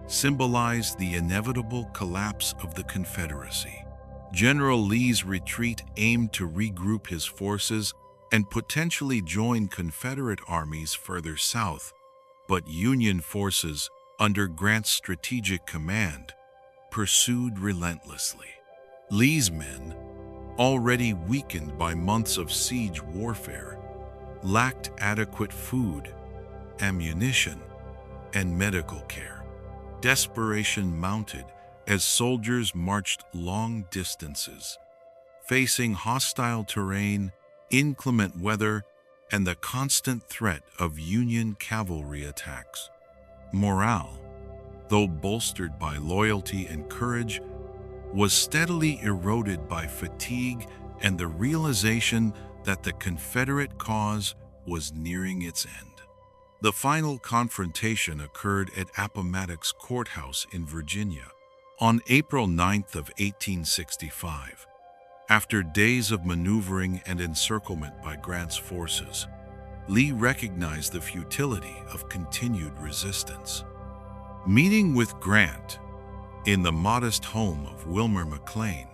symbolized the inevitable collapse of the Confederacy. General Lee's retreat aimed to regroup his forces and potentially join Confederate armies further south, but Union forces, under Grant's strategic command, pursued relentlessly. Lee's men, already weakened by months of siege warfare, lacked adequate food, ammunition, and medical care. Desperation mounted as soldiers marched long distances, facing hostile terrain, inclement weather, and the constant threat of Union cavalry attacks. Morale, though bolstered by loyalty and courage, was steadily eroded by fatigue and the realization that the Confederate cause was nearing its end. The final confrontation occurred at Appomattox Courthouse in Virginia on April 9th of 1865. After days of maneuvering and encirclement by Grant's forces, Lee recognized the futility of continued resistance. Meeting with Grant in the modest home of Wilmer McLean,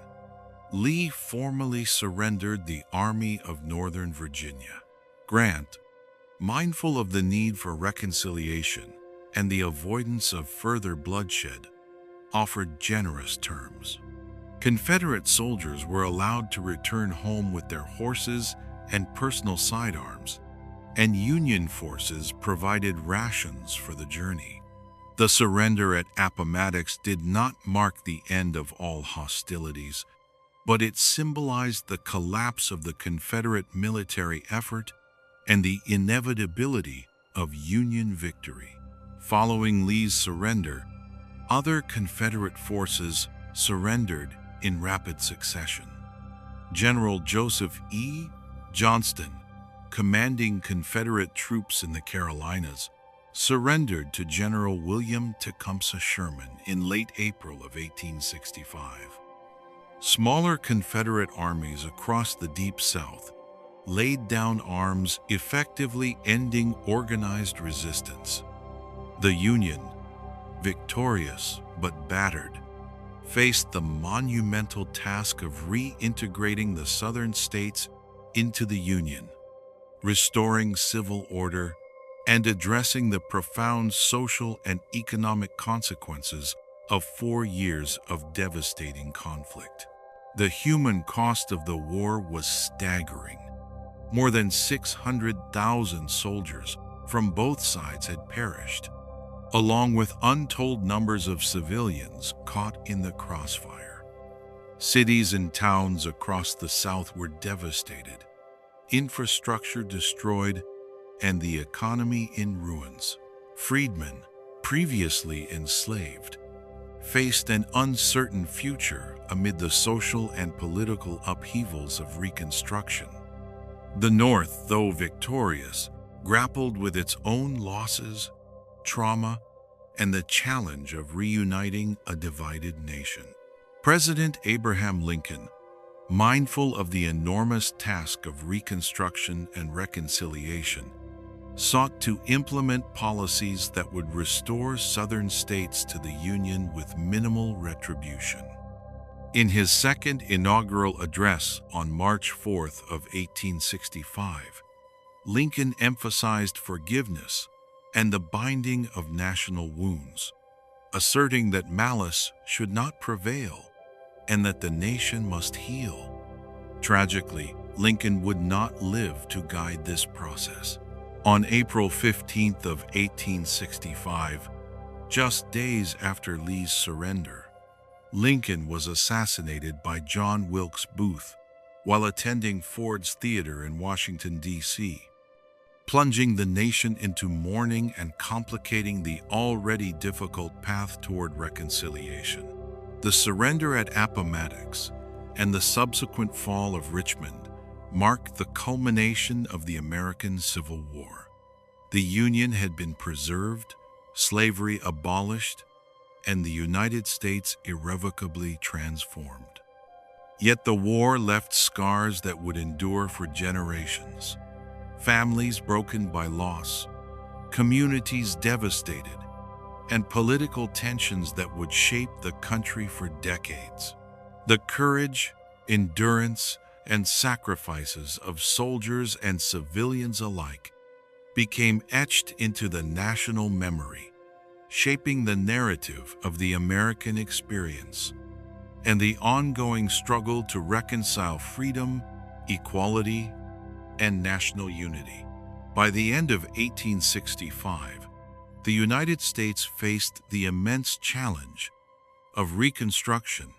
Lee formally surrendered the Army of Northern Virginia. Grant, mindful of the need for reconciliation and the avoidance of further bloodshed, offered generous terms. Confederate soldiers were allowed to return home with their horses and personal sidearms, and Union forces provided rations for the journey. The surrender at Appomattox did not mark the end of all hostilities, but it symbolized the collapse of the Confederate military effort and the inevitability of Union victory. Following Lee's surrender, other Confederate forces surrendered in rapid succession. General Joseph E. Johnston, commanding Confederate troops in the Carolinas, surrendered to General William Tecumseh Sherman in late April of 1865. Smaller Confederate armies across the Deep South laid down arms, effectively ending organized resistance. The Union, victorious but battered, faced the monumental task of reintegrating the Southern states into the Union, restoring civil order, and addressing the profound social and economic consequences of 4 years of devastating conflict. The human cost of the war was staggering. More than 600,000 soldiers from both sides had perished, along with untold numbers of civilians caught in the crossfire. Cities and towns across the South were devastated, infrastructure destroyed, and the economy in ruins. Freedmen, previously enslaved, faced an uncertain future amid the social and political upheavals of Reconstruction. The North, though victorious, grappled with its own losses, trauma, and the challenge of reuniting a divided nation. President Abraham Lincoln, mindful of the enormous task of reconstruction and reconciliation, sought to implement policies that would restore Southern states to the Union with minimal retribution. In his second inaugural address on March 4th of 1865, Lincoln emphasized forgiveness and the binding of national wounds, asserting that malice should not prevail and that the nation must heal. Tragically, Lincoln would not live to guide this process. On April 15th of 1865, just days after Lee's surrender, Lincoln was assassinated by John Wilkes Booth while attending Ford's Theater in Washington, D.C., plunging the nation into mourning and complicating the already difficult path toward reconciliation. The surrender at Appomattox and the subsequent fall of Richmond marked the culmination of the American Civil War. The Union had been preserved, slavery abolished, and the United States irrevocably transformed. Yet the war left scars that would endure for generations. Families broken by loss, communities devastated, and political tensions that would shape the country for decades. The courage, endurance, and sacrifices of soldiers and civilians alike became etched into the national memory, shaping the narrative of the American experience and the ongoing struggle to reconcile freedom, equality, and national unity. By the end of 1865, the United States faced the immense challenge of reconstruction,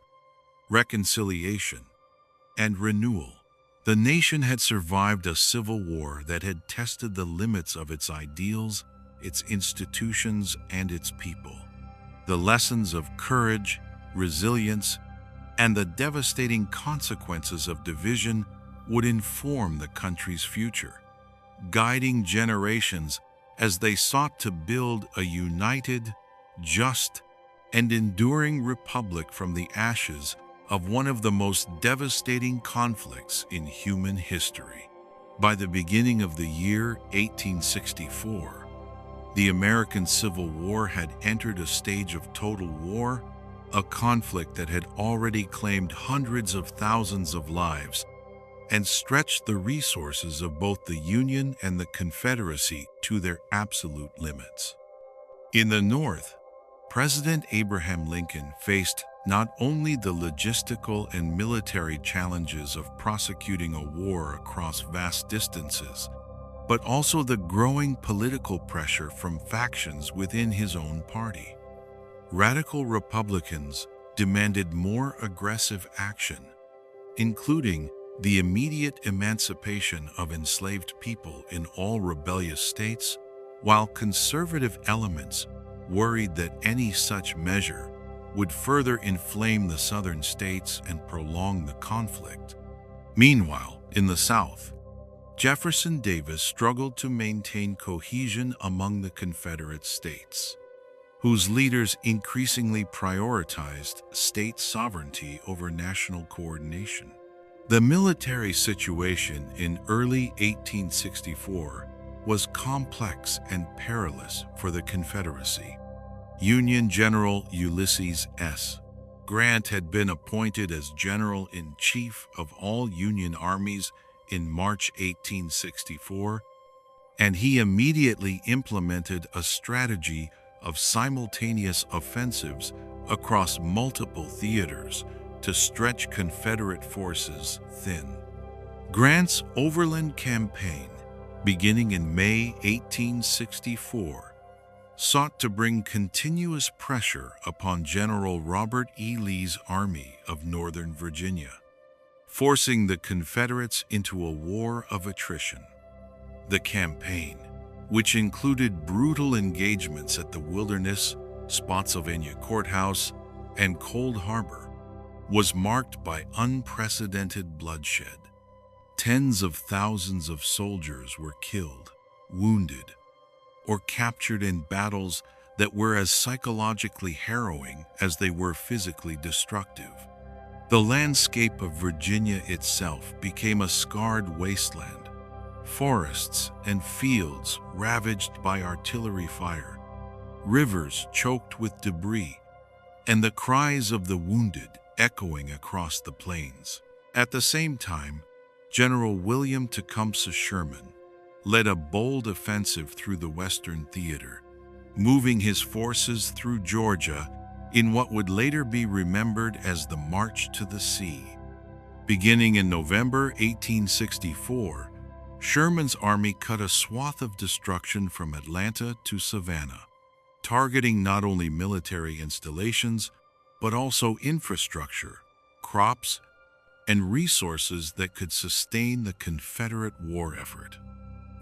reconciliation, and renewal. The nation had survived a civil war that had tested the limits of its ideals, its institutions, and its people. The lessons of courage, resilience, and the devastating consequences of division would inform the country's future, guiding generations as they sought to build a united, just, and enduring republic from the ashes of one of the most devastating conflicts in human history. By the beginning of the year 1864, The American Civil War had entered a stage of total war, a conflict that had already claimed hundreds of thousands of lives and stretched the resources of both the Union and the Confederacy to their absolute limits. In the North, President Abraham Lincoln faced not only the logistical and military challenges of prosecuting a war across vast distances, but also the growing political pressure from factions within his own party. Radical Republicans demanded more aggressive action, including the immediate emancipation of enslaved people in all rebellious states, while conservative elements worried that any such measure would further inflame the southern states and prolong the conflict. Meanwhile, in the South, Jefferson Davis struggled to maintain cohesion among the Confederate states, whose leaders increasingly prioritized state sovereignty over national coordination. The military situation in early 1864 was complex and perilous for the Confederacy. Union General Ulysses S. Grant had been appointed as General-in-Chief of all Union armies in March 1864, and he immediately implemented a strategy of simultaneous offensives across multiple theaters to stretch Confederate forces thin. Grant's overland campaign, beginning in May 1864, sought to bring continuous pressure upon General Robert E. Lee's Army of Northern Virginia, forcing the Confederates into a war of attrition. The campaign, which included brutal engagements at the Wilderness, Spotsylvania Courthouse, and Cold Harbor, was marked by unprecedented bloodshed. Tens of thousands of soldiers were killed, wounded, or captured in battles that were as psychologically harrowing as they were physically destructive. The landscape of Virginia itself became a scarred wasteland, forests and fields ravaged by artillery fire, rivers choked with debris, and the cries of the wounded echoing across the plains. At the same time, General William Tecumseh Sherman led a bold offensive through the Western Theater, moving his forces through Georgia in what would later be remembered as the March to the Sea. Beginning in November 1864, Sherman's army cut a swath of destruction from Atlanta to Savannah, targeting not only military installations, but also infrastructure, crops, and resources that could sustain the Confederate war effort.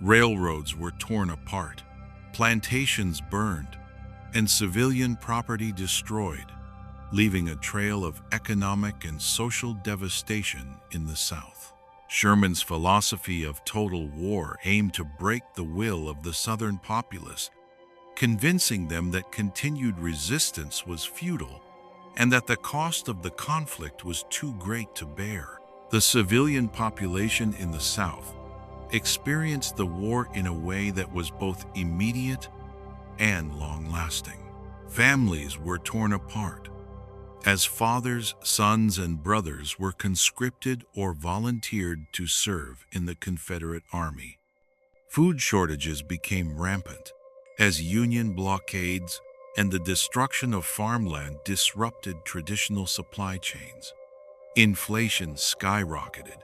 Railroads were torn apart, plantations burned, and civilian property destroyed, leaving a trail of economic and social devastation in the South. Sherman's philosophy of total war aimed to break the will of the Southern populace, convincing them that continued resistance was futile and that the cost of the conflict was too great to bear. The civilian population in the South experienced the war in a way that was both immediate and long-lasting. Families were torn apart, as fathers, sons, and brothers were conscripted or volunteered to serve in the Confederate Army. Food shortages became rampant, as Union blockades and the destruction of farmland disrupted traditional supply chains. Inflation skyrocketed,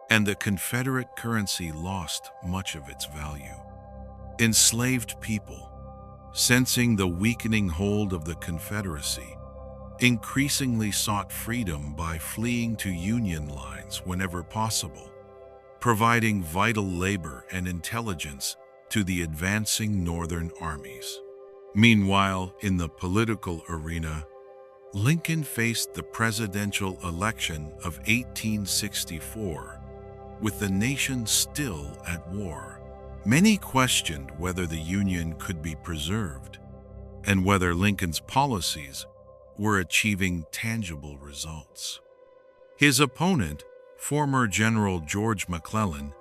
and the Confederate currency lost much of its value. Enslaved people, sensing the weakening hold of the Confederacy, increasingly sought freedom by fleeing to Union lines whenever possible, providing vital labor and intelligence to the advancing Northern armies. Meanwhile, in the political arena, Lincoln faced the presidential election of 1864, with the nation still at war. Many questioned whether the Union could be preserved and whether Lincoln's policies were achieving tangible results. His opponent, former General George McClellan,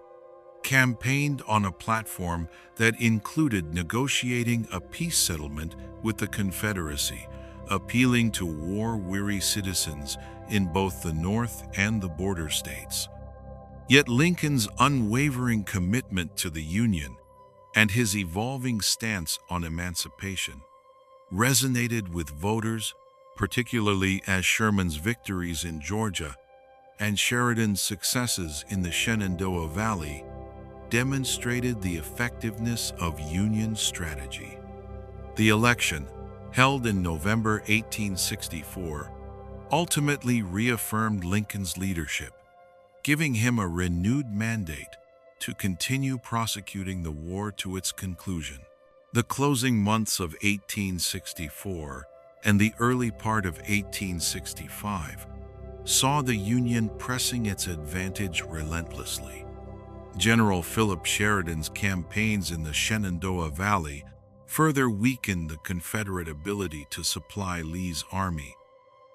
campaigned on a platform that included negotiating a peace settlement with the Confederacy, appealing to war-weary citizens in both the North and the border states. Yet Lincoln's unwavering commitment to the Union and his evolving stance on emancipation resonated with voters, particularly as Sherman's victories in Georgia and Sheridan's successes in the Shenandoah Valley demonstrated the effectiveness of Union strategy. The election, held in November 1864, ultimately reaffirmed Lincoln's leadership, giving him a renewed mandate to continue prosecuting the war to its conclusion. The closing months of 1864 and the early part of 1865 saw the Union pressing its advantage relentlessly. General Philip Sheridan's campaigns in the Shenandoah Valley further weakened the Confederate ability to supply Lee's army,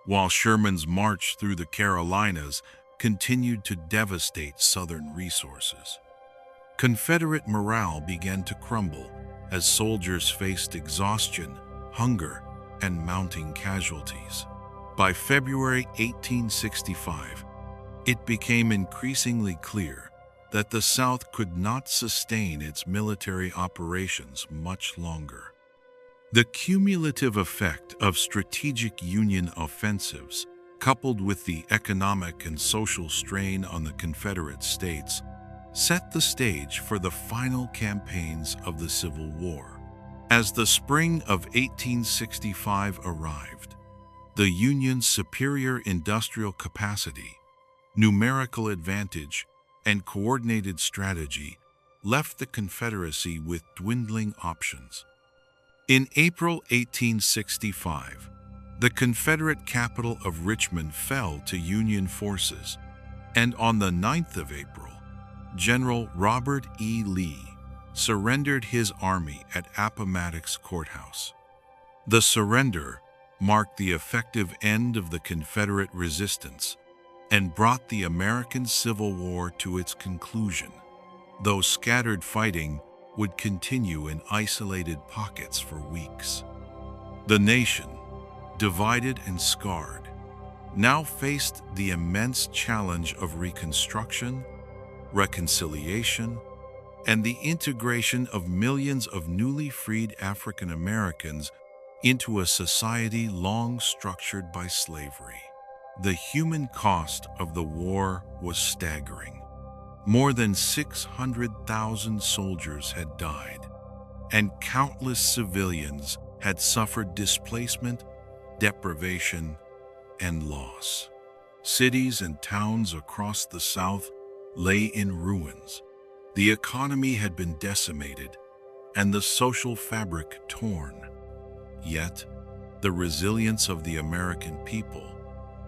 while Sherman's march through the Carolinas continued to devastate Southern resources. Confederate morale began to crumble as soldiers faced exhaustion, hunger, and mounting casualties. By February 1865, it became increasingly clear that the South could not sustain its military operations much longer. The cumulative effect of strategic Union offensives, coupled with the economic and social strain on the Confederate states, set the stage for the final campaigns of the Civil War. As the spring of 1865 arrived, the Union's superior industrial capacity, numerical advantage, and coordinated strategy left the Confederacy with dwindling options. In April 1865, the Confederate capital of Richmond fell to Union forces, and on the 9th of April, General Robert E. Lee surrendered his army at Appomattox Courthouse. The surrender marked the effective end of the Confederate resistance and brought the American Civil War to its conclusion, though scattered fighting would continue in isolated pockets for weeks. The nation, divided and scarred, now faced the immense challenge of Reconstruction, reconciliation, and the integration of millions of newly freed African Americans into a society long structured by slavery. The human cost of the war was staggering. More than 600,000 soldiers had died, and countless civilians had suffered displacement, deprivation, and loss. Cities and towns across the South lay in ruins. The economy had been decimated, and the social fabric torn. Yet, the resilience of the American people,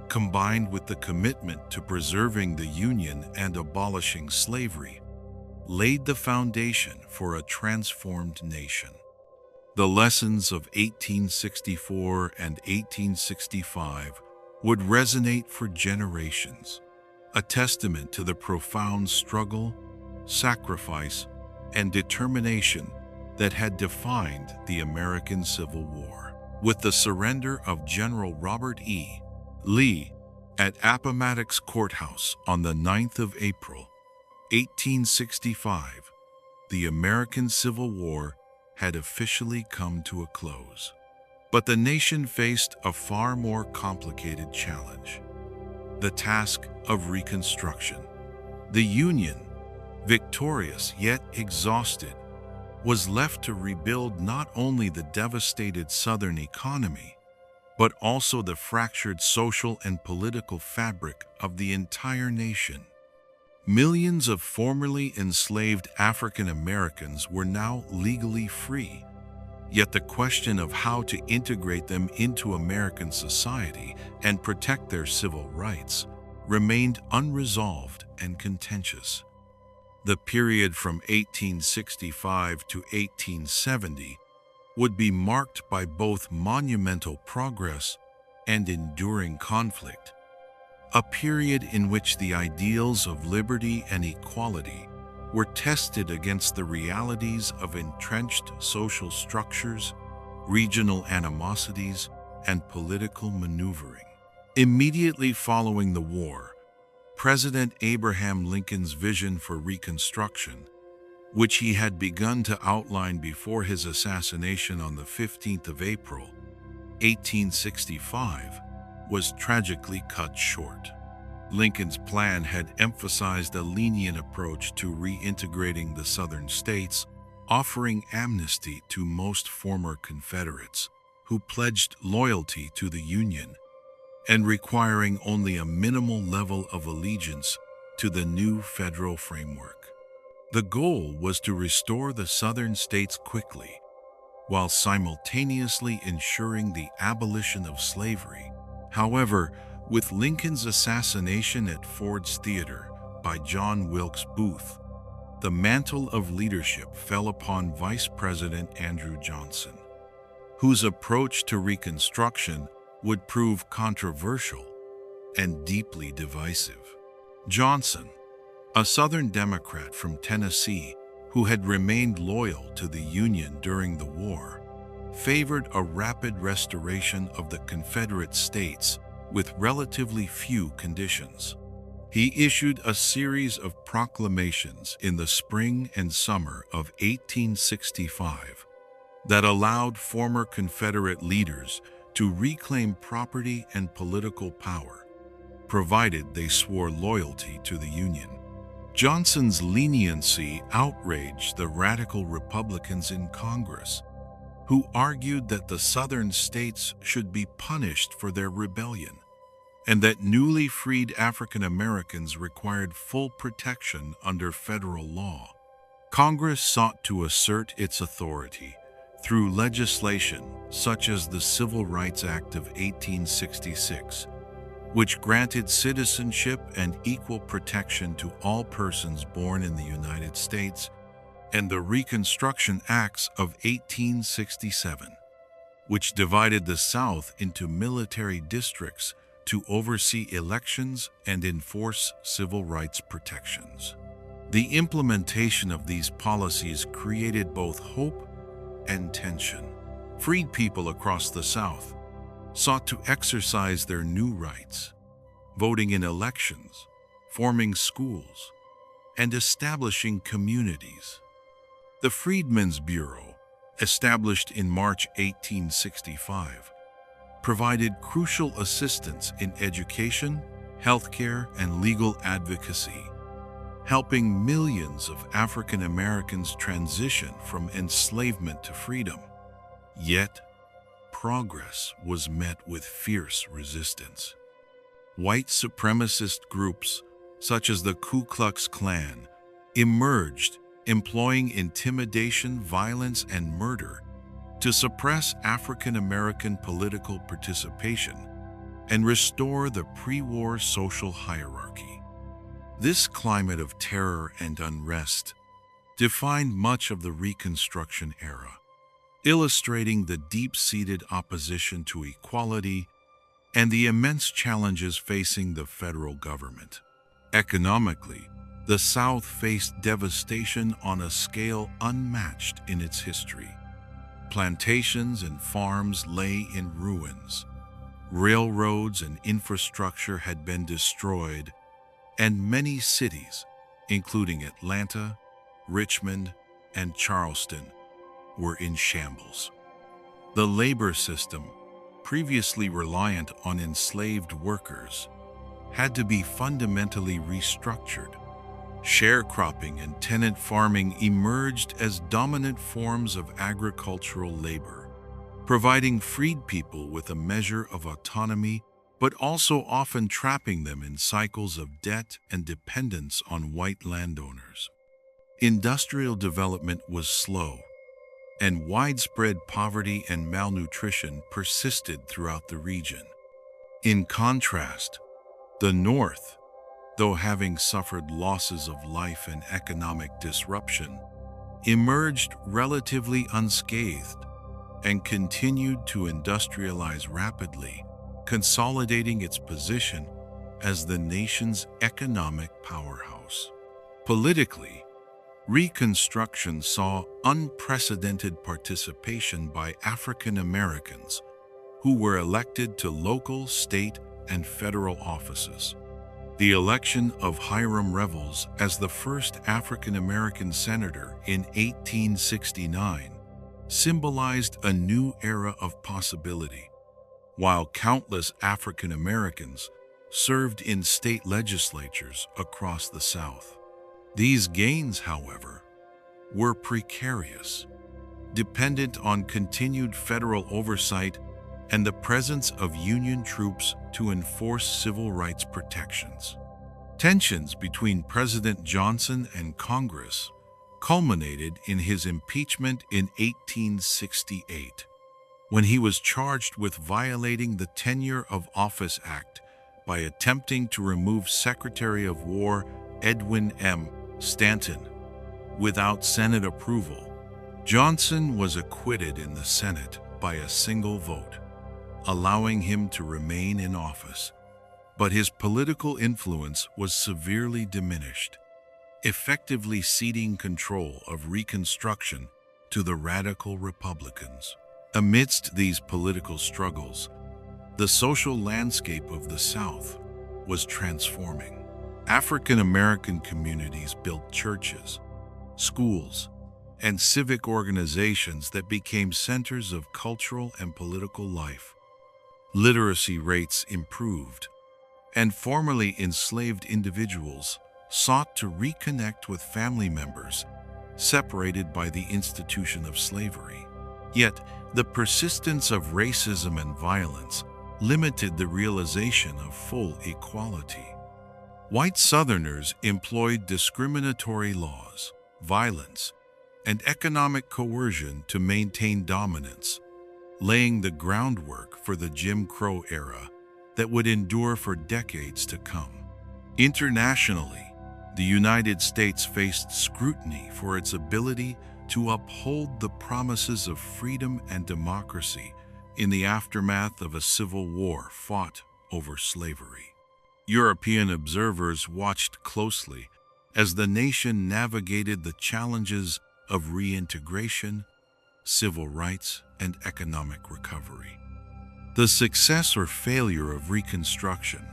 combined with the commitment to preserving the Union and abolishing slavery, laid the foundation for a transformed nation. The lessons of 1864 and 1865 would resonate for generations, a testament to the profound struggle, sacrifice, and determination that had defined the American Civil War. With the surrender of General Robert E. Lee at Appomattox Courthouse on the 9th of April, 1865, the American Civil War had officially come to a close. But the nation faced a far more complicated challenge: the task of Reconstruction. The Union, victorious yet exhausted, was left to rebuild not only the devastated Southern economy, but also the fractured social and political fabric of the entire nation. Millions of formerly enslaved African Americans were now legally free, yet the question of how to integrate them into American society and protect their civil rights remained unresolved and contentious. The period from 1865 to 1870 would be marked by both monumental progress and enduring conflict, a period in which the ideals of liberty and equality were tested against the realities of entrenched social structures, regional animosities, and political maneuvering. Immediately following the war, President Abraham Lincoln's vision for Reconstruction, which he had begun to outline before his assassination on the 15th of April, 1865, was tragically cut short. Lincoln's plan had emphasized a lenient approach to reintegrating the Southern states, offering amnesty to most former Confederates who pledged loyalty to the Union, and requiring only a minimal level of allegiance to the new federal framework. The goal was to restore the Southern states quickly, while simultaneously ensuring the abolition of slavery. However, with Lincoln's assassination at Ford's Theater by John Wilkes Booth, the mantle of leadership fell upon Vice President Andrew Johnson, whose approach to Reconstruction would prove controversial and deeply divisive. Johnson, a Southern Democrat from Tennessee who had remained loyal to the Union during the war, favored a rapid restoration of the Confederate states with relatively few conditions. He issued a series of proclamations in the spring and summer of 1865 that allowed former Confederate leaders to reclaim property and political power, provided they swore loyalty to the Union. Johnson's leniency outraged the radical Republicans in Congress, who argued that the Southern states should be punished for their rebellion, and that newly freed African Americans required full protection under federal law. Congress sought to assert its authority through legislation such as the Civil Rights Act of 1866, which granted citizenship and equal protection to all persons born in the United States, and the Reconstruction Acts of 1867, which divided the South into military districts to oversee elections and enforce civil rights protections. The implementation of these policies created both hope and tension. Freed people across the South sought to exercise their new rights, voting in elections, forming schools, and establishing communities. The Freedmen's Bureau, established in March 1865, provided crucial assistance in education, healthcare, and legal advocacy, helping millions of African Americans transition from enslavement to freedom. Yet, progress was met with fierce resistance. White supremacist groups, such as the Ku Klux Klan, emerged, employing intimidation, violence, and murder to suppress African American political participation and restore the pre-war social hierarchy. This climate of terror and unrest defined much of the Reconstruction era, illustrating the deep-seated opposition to equality and the immense challenges facing the federal government. Economically, the South faced devastation on a scale unmatched in its history. Plantations and farms lay in ruins. Railroads and infrastructure had been destroyed, and many cities, including Atlanta, Richmond, and Charleston, were in shambles. The labor system, previously reliant on enslaved workers, had to be fundamentally restructured. Sharecropping and tenant farming emerged as dominant forms of agricultural labor, providing freed people with a measure of autonomy, but also often trapping them in cycles of debt and dependence on white landowners. Industrial development was slow, and widespread poverty and malnutrition persisted throughout the region. In contrast, the North, though having suffered losses of life and economic disruption, emerged relatively unscathed and continued to industrialize rapidly, consolidating its position as the nation's economic powerhouse. Politically, Reconstruction saw unprecedented participation by African Americans who were elected to local, state, and federal offices. The election of Hiram Revels as the first African American senator in 1869 symbolized a new era of possibility, while countless African Americans served in state legislatures across the South. These gains, however, were precarious, dependent on continued federal oversight and the presence of Union troops to enforce civil rights protections. Tensions between President Johnson and Congress culminated in his impeachment in 1868, when he was charged with violating the Tenure of Office Act by attempting to remove Secretary of War Edwin M. Stanton without Senate approval. Johnson was acquitted in the Senate by a single vote, allowing him to remain in office, but his political influence was severely diminished, effectively ceding control of Reconstruction to the radical Republicans. Amidst these political struggles, the social landscape of the South was transforming. African American communities built churches, schools, and civic organizations that became centers of cultural and political life. Literacy rates improved, and formerly enslaved individuals sought to reconnect with family members separated by the institution of slavery. Yet, the persistence of racism and violence limited the realization of full equality. White Southerners employed discriminatory laws, violence, and economic coercion to maintain dominance, laying the groundwork for the Jim Crow era that would endure for decades to come. Internationally, the United States faced scrutiny for its ability to uphold the promises of freedom and democracy in the aftermath of a civil war fought over slavery. European observers watched closely as the nation navigated the challenges of reintegration, civil rights, and economic recovery. The success or failure of Reconstruction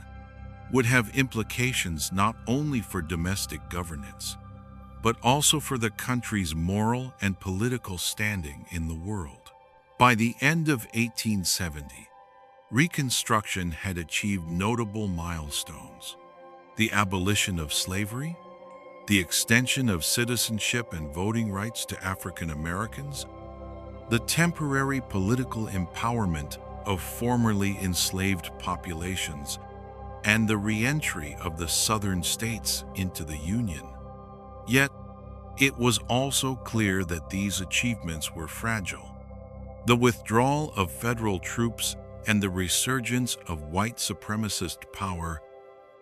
would have implications not only for domestic governance, but also for the country's moral and political standing in the world. By the end of 1870, Reconstruction had achieved notable milestones: the abolition of slavery, the extension of citizenship and voting rights to African Americans, the temporary political empowerment of formerly enslaved populations, and the re-entry of the Southern states into the Union. Yet, it was also clear that these achievements were fragile. The withdrawal of federal troops and the resurgence of white supremacist power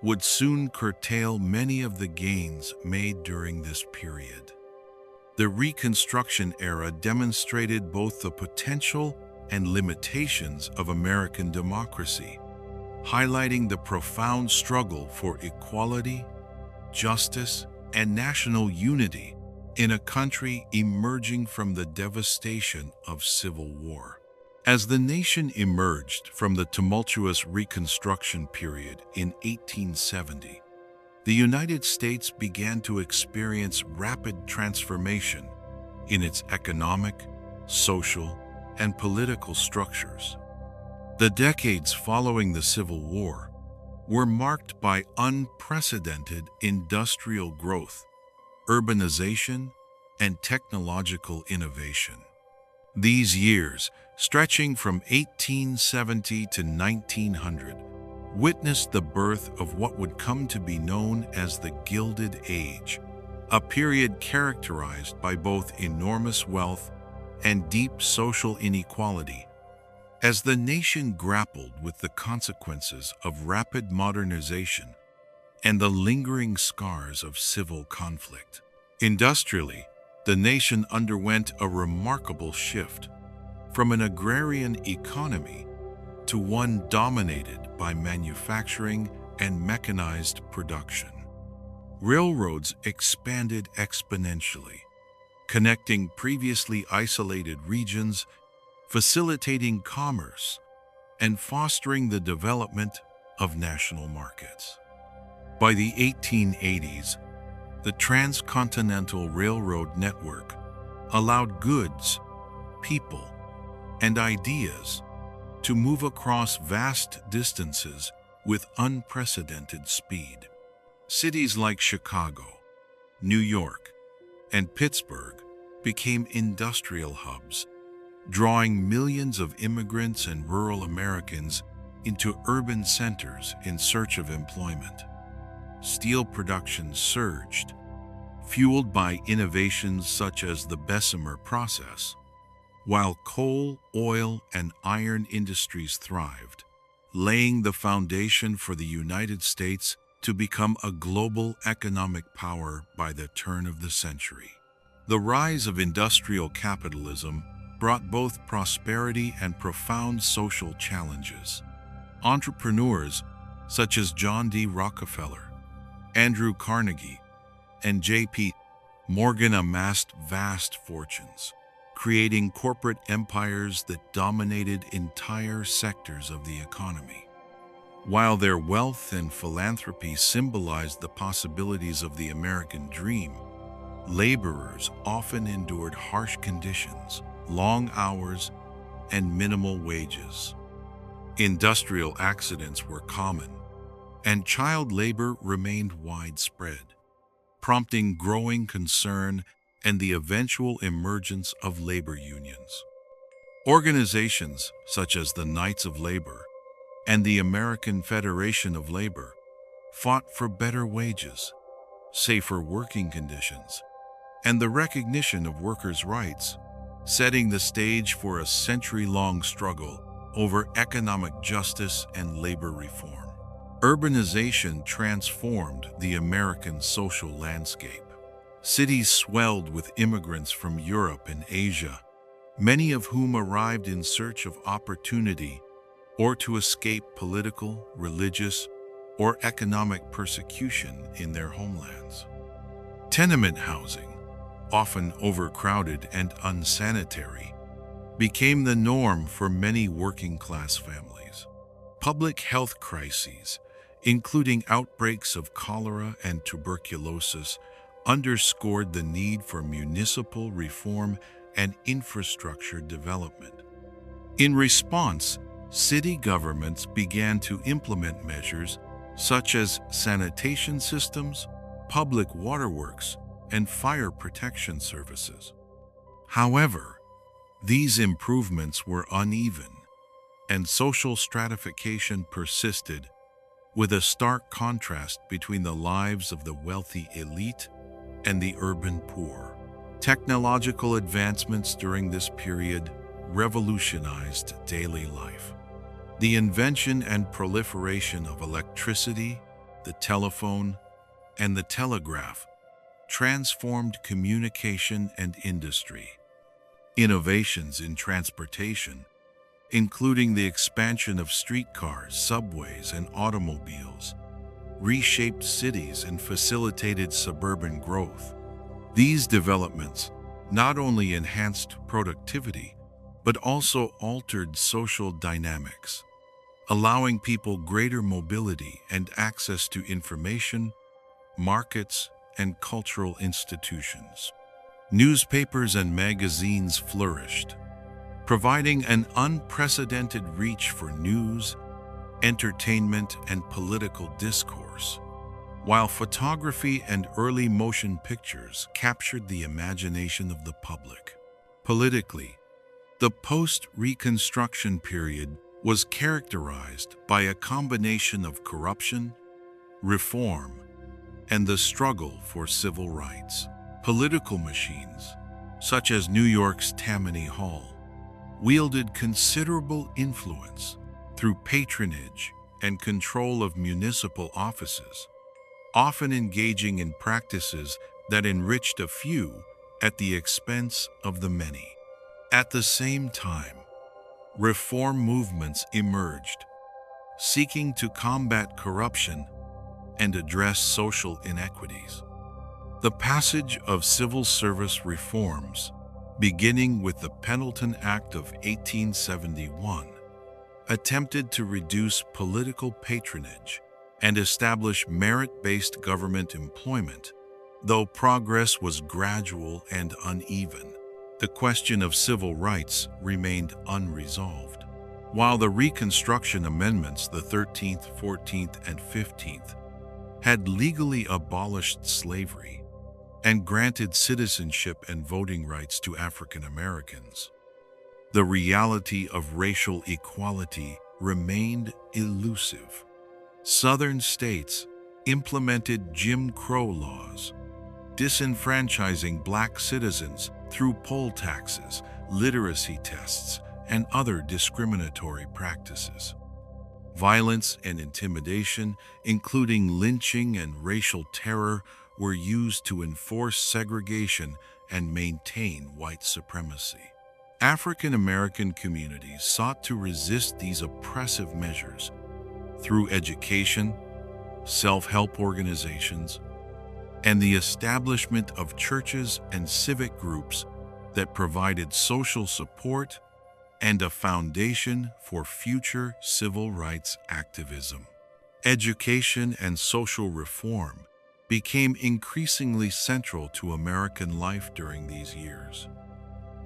would soon curtail many of the gains made during this period. The Reconstruction era demonstrated both the potential and limitations of American democracy, highlighting the profound struggle for equality, justice, and national unity in a country emerging from the devastation of civil war. As the nation emerged from the tumultuous Reconstruction period in 1870, the United States began to experience rapid transformation in its economic, social, and political structures. The decades following the Civil War were marked by unprecedented industrial growth, urbanization, and technological innovation. These years, stretching from 1870 to 1900, witnessed the birth of what would come to be known as the Gilded Age, a period characterized by both enormous wealth and deep social inequality. As the nation grappled with the consequences of rapid modernization and the lingering scars of civil conflict. Industrially, the nation underwent a remarkable shift from an agrarian economy to one dominated by manufacturing and mechanized production. Railroads expanded exponentially, connecting previously isolated regions, facilitating commerce, and fostering the development of national markets. By the 1880s, the transcontinental railroad network allowed goods, people, and ideas to move across vast distances with unprecedented speed. Cities like Chicago, New York, and Pittsburgh became industrial hubs, drawing millions of immigrants and rural Americans into urban centers in search of employment. Steel production surged, fueled by innovations such as the Bessemer process, while coal, oil, and iron industries thrived, laying the foundation for the United States to become a global economic power by the turn of the century. The rise of industrial capitalism brought both prosperity and profound social challenges. Entrepreneurs such as John D. Rockefeller, Andrew Carnegie, and J.P. Morgan amassed vast fortunes, creating corporate empires that dominated entire sectors of the economy. While their wealth and philanthropy symbolized the possibilities of the American dream, laborers often endured harsh conditions, long hours, and minimal wages. Industrial accidents were common, and child labor remained widespread, prompting growing concern and the eventual emergence of labor unions. Organizations such as the Knights of Labor and the American Federation of Labor fought for better wages, safer working conditions, and the recognition of workers' rights, setting the stage for a century-long struggle over economic justice and labor reform. Urbanization transformed the American social landscape. Cities swelled with immigrants from Europe and Asia, many of whom arrived in search of opportunity or to escape political, religious, or economic persecution in their homelands. Tenement housing, often overcrowded and unsanitary, became the norm for many working-class families. Public health crises, including outbreaks of cholera and tuberculosis, underscored the need for municipal reform and infrastructure development. In response, city governments began to implement measures such as sanitation systems, public waterworks, and fire protection services. However, these improvements were uneven, and social stratification persisted, with a stark contrast between the lives of the wealthy elite and the urban poor. Technological advancements during this period revolutionized daily life. The invention and proliferation of electricity, the telephone, and the telegraph transformed communication and industry. Innovations in transportation, including the expansion of streetcars, subways, and automobiles, reshaped cities and facilitated suburban growth. These developments not only enhanced productivity, but also altered social dynamics, allowing people greater mobility and access to information, markets, and cultural institutions. Newspapers and magazines flourished, providing an unprecedented reach for news, entertainment, and political discourse, while photography and early motion pictures captured the imagination of the public. Politically, the post-Reconstruction period was characterized by a combination of corruption, reform, and the struggle for civil rights. Political machines, such as New York's Tammany Hall, wielded considerable influence through patronage and control of municipal offices, often engaging in practices that enriched a few at the expense of the many. At the same time, reform movements emerged, seeking to combat corruption and address social inequities. The passage of civil service reforms, beginning with the Pendleton Act of 1871, attempted to reduce political patronage and establish merit-based government employment. Though progress was gradual and uneven, the question of civil rights remained unresolved. While the Reconstruction Amendments, the 13th, 14th, and 15th, had legally abolished slavery and granted citizenship and voting rights to African Americans, the reality of racial equality remained elusive. Southern states implemented Jim Crow laws, disenfranchising black citizens through poll taxes, literacy tests, and other discriminatory practices. Violence and intimidation, including lynching and racial terror, were used to enforce segregation and maintain white supremacy. African American communities sought to resist these oppressive measures through education, self-help organizations, and the establishment of churches and civic groups that provided social support and a foundation for future civil rights activism. Education and social reform became increasingly central to American life during these years.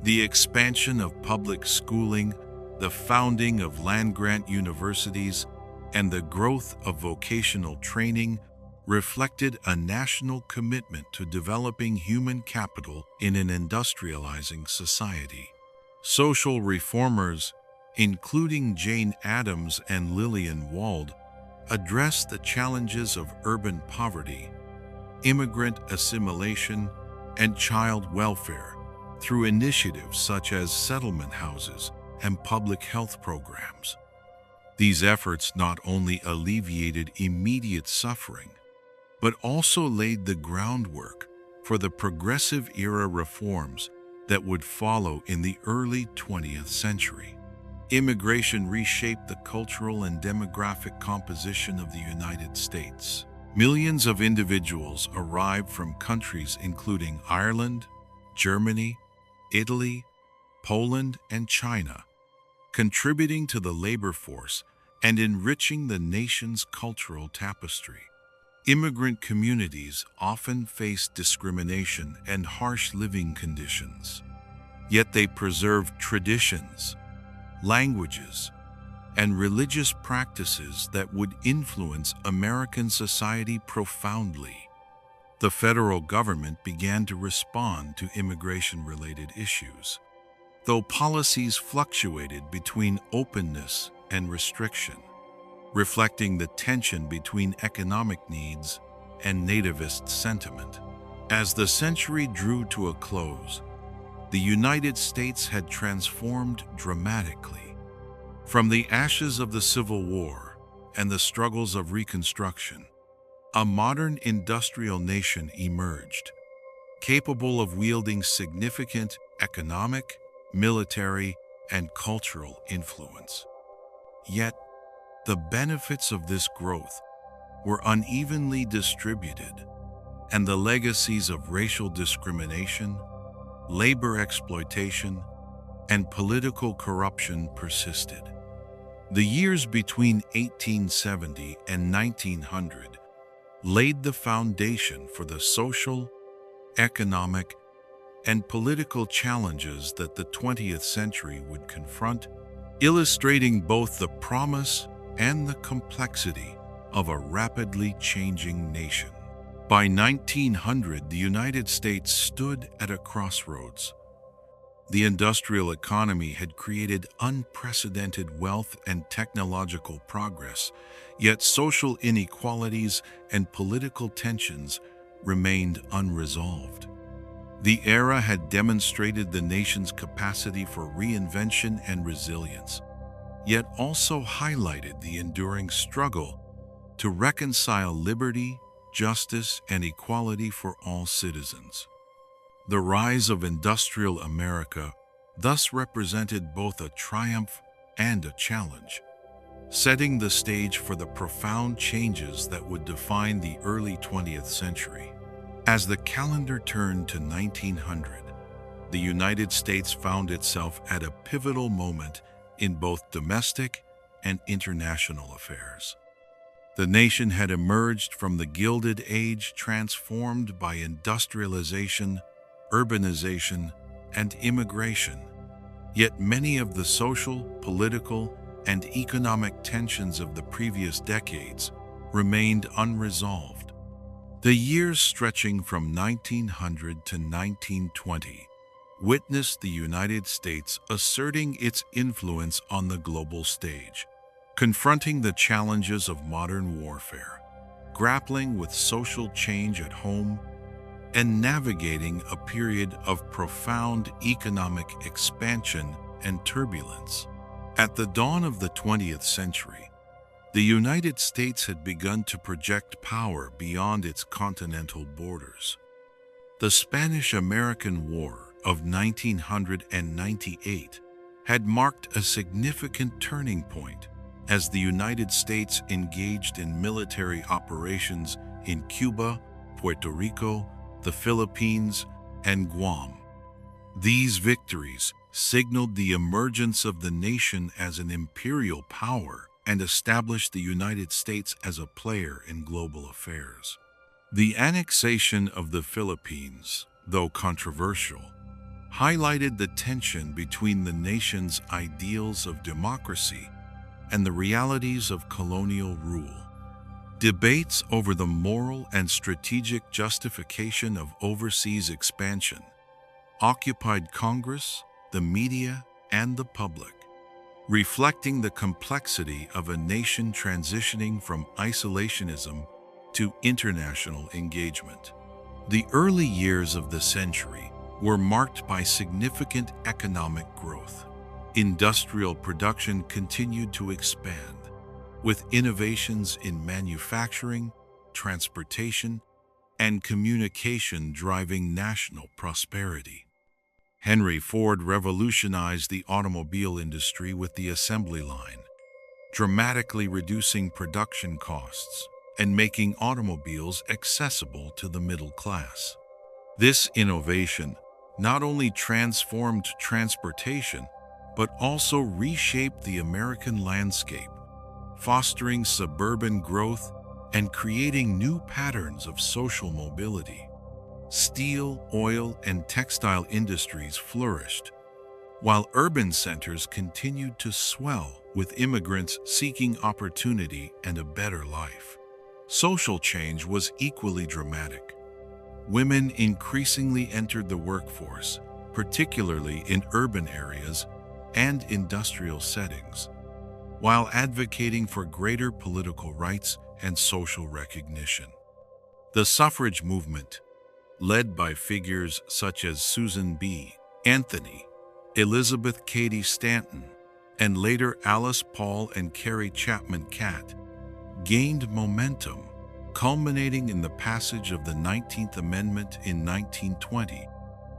The expansion of public schooling, the founding of land-grant universities, and the growth of vocational training reflected a national commitment to developing human capital in an industrializing society. Social reformers, including Jane Addams and Lillian Wald, addressed the challenges of urban poverty, immigrant assimilation, and child welfare through initiatives such as settlement houses and public health programs. These efforts not only alleviated immediate suffering, but also laid the groundwork for the progressive era reforms that would follow in the early 20th century. Immigration reshaped the cultural and demographic composition of the United States. Millions of individuals arrived from countries including Ireland, Germany, Italy, Poland, and China, contributing to the labor force and enriching the nation's cultural tapestry. Immigrant communities often faced discrimination and harsh living conditions, yet they preserved traditions, languages, and religious practices that would influence American society profoundly. The federal government began to respond to immigration-related issues, though policies fluctuated between openness and restriction, reflecting the tension between economic needs and nativist sentiment. As the century drew to a close, the United States had transformed dramatically. From the ashes of the Civil War and the struggles of Reconstruction, a modern industrial nation emerged, capable of wielding significant economic, military, and cultural influence. Yet, the benefits of this growth were unevenly distributed, and the legacies of racial discrimination, labor exploitation, and political corruption persisted. The years between 1870 and 1900 laid the foundation for the social, economic, and political challenges that the 20th century would confront, illustrating both the promise and the complexity of a rapidly changing nation. By 1900, the United States stood at a crossroads. The industrial economy had created unprecedented wealth and technological progress, yet social inequalities and political tensions remained unresolved. The era had demonstrated the nation's capacity for reinvention and resilience, yet also highlighted the enduring struggle to reconcile liberty, justice, and equality for all citizens. The rise of industrial America thus represented both a triumph and a challenge. setting the stage for the profound changes that would define the early 20th century. As the calendar turned to 1900, the United States found itself at a pivotal moment in both domestic and international affairs. The nation had emerged from the Gilded Age, transformed by industrialization, urbanization, and immigration. Yet many of the social, political, and economic tensions of the previous decades remained unresolved. The years stretching from 1900 to 1920 witnessed the United States asserting its influence on the global stage, confronting the challenges of modern warfare, grappling with social change at home, and navigating a period of profound economic expansion and turbulence. At the dawn of the 20th century, the United States had begun to project power beyond its continental borders. The Spanish-American War of 1998 had marked a significant turning point as the United States engaged in military operations in Cuba, Puerto Rico, the Philippines, and Guam. These victories signaled the emergence of the nation as an imperial power and established the United States as a player in global affairs. The annexation of the Philippines, though controversial, highlighted the tension between the nation's ideals of democracy and the realities of colonial rule. Debates over the moral and strategic justification of overseas expansion occupied Congress, the media, and the public, reflecting the complexity of a nation transitioning from isolationism to international engagement. The early years of the century were marked by significant economic growth. Industrial production continued to expand, with innovations in manufacturing, transportation, and communication driving national prosperity. Henry Ford revolutionized the automobile industry with the assembly line, dramatically reducing production costs and making automobiles accessible to the middle class. This innovation not only transformed transportation, but also reshaped the American landscape, fostering suburban growth and creating new patterns of social mobility. Steel, oil, and textile industries flourished, while urban centers continued to swell with immigrants seeking opportunity and a better life. Social change was equally dramatic. Women increasingly entered the workforce, particularly in urban areas and industrial settings, while advocating for greater political rights and social recognition. The suffrage movement, led by figures such as Susan B. Anthony, Elizabeth Cady Stanton, and later Alice Paul and Carrie Chapman Catt, gained momentum, culminating in the passage of the 19th Amendment in 1920,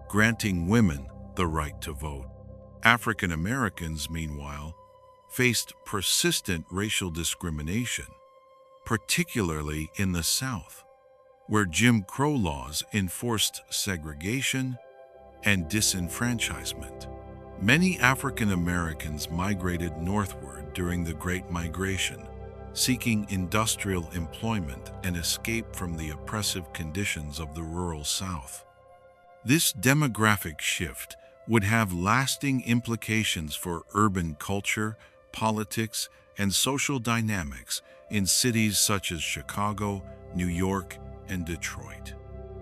granting women the right to vote. African Americans, meanwhile, faced persistent racial discrimination, particularly in the South, where Jim Crow laws enforced segregation and disenfranchisement. Many African Americans migrated northward during the Great Migration, seeking industrial employment and escape from the oppressive conditions of the rural South. This demographic shift would have lasting implications for urban culture, politics, and social dynamics in cities such as Chicago, New York, and Detroit.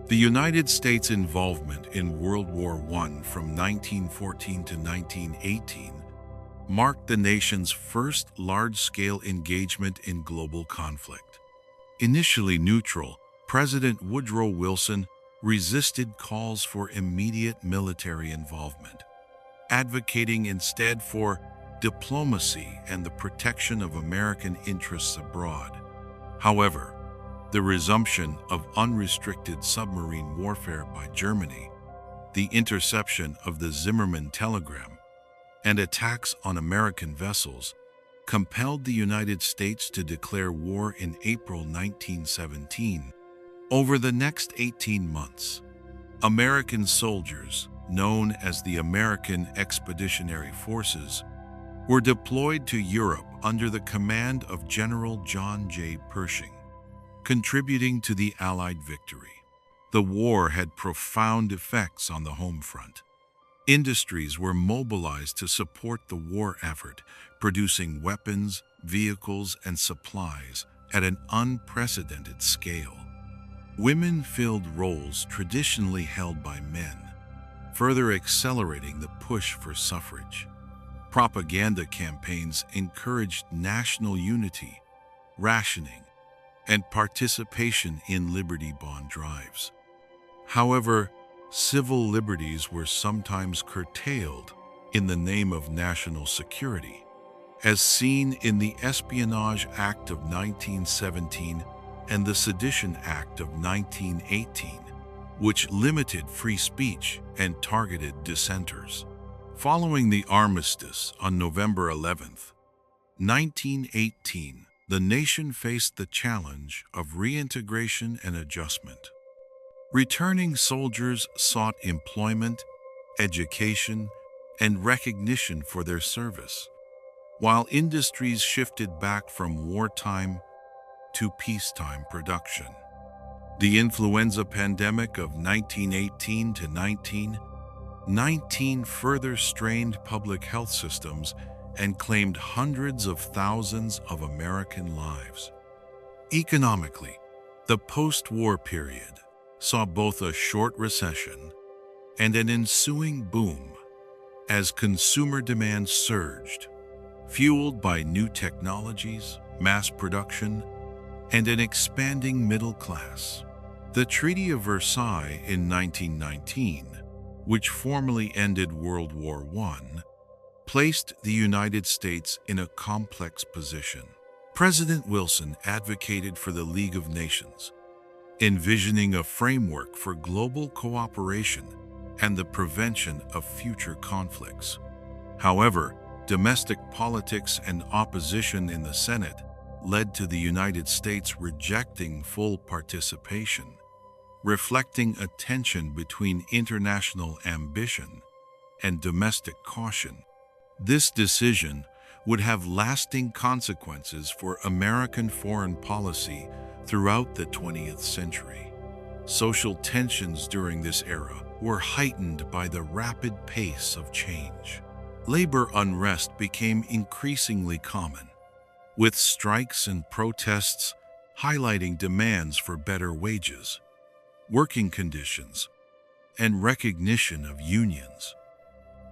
The United States' involvement in World War I from 1914 to 1918 marked the nation's first large-scale engagement in global conflict. Initially neutral, President Woodrow Wilson resisted calls for immediate military involvement, advocating instead for diplomacy and the protection of American interests abroad. However, the resumption of unrestricted submarine warfare by Germany, the interception of the Zimmermann telegram, and attacks on American vessels compelled the United States to declare war in April 1917. Over the next 18 months, American soldiers, known as the American Expeditionary Forces, were deployed to Europe under the command of General John J. Pershing, contributing to the Allied victory. The war had profound effects on the home front. Industries were mobilized to support the war effort, producing weapons, vehicles, and supplies at an unprecedented scale. Women filled roles traditionally held by men, further accelerating the push for suffrage. Propaganda campaigns encouraged national unity, rationing, and participation in Liberty Bond drives. However, civil liberties were sometimes curtailed in the name of national security, as seen in the Espionage Act of 1917 and the Sedition Act of 1918, which limited free speech and targeted dissenters. Following the armistice on November 11, 1918, the nation faced the challenge of reintegration and adjustment. Returning soldiers sought employment, education, and recognition for their service, while industries shifted back from wartime to peacetime production. The influenza pandemic of 1918 to 1919 further strained public health systems and claimed hundreds of thousands of American lives. Economically, the post-war period saw both a short recession and an ensuing boom as consumer demand surged, fueled by new technologies, mass production, and an expanding middle class. The Treaty of Versailles in 1919, which formally ended World War I, placed the United States in a complex position. President Wilson advocated for the League of Nations, envisioning a framework for global cooperation and the prevention of future conflicts. However, domestic politics and opposition in the Senate led to the United States rejecting full participation, reflecting a tension between international ambition and domestic caution. This decision would have lasting consequences for American foreign policy throughout the 20th century. Social tensions during this era were heightened by the rapid pace of change. Labor unrest became increasingly common, with strikes and protests highlighting demands for better wages, working conditions, and recognition of unions.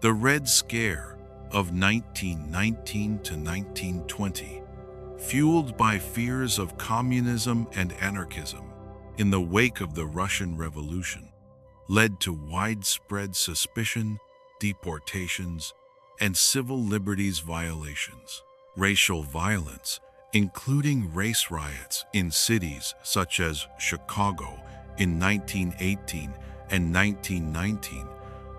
The Red Scare of 1919 to 1920, fueled by fears of communism and anarchism in the wake of the Russian Revolution, led to widespread suspicion, deportations, and civil liberties violations. Racial violence, including race riots in cities such as Chicago in 1918 and 1919,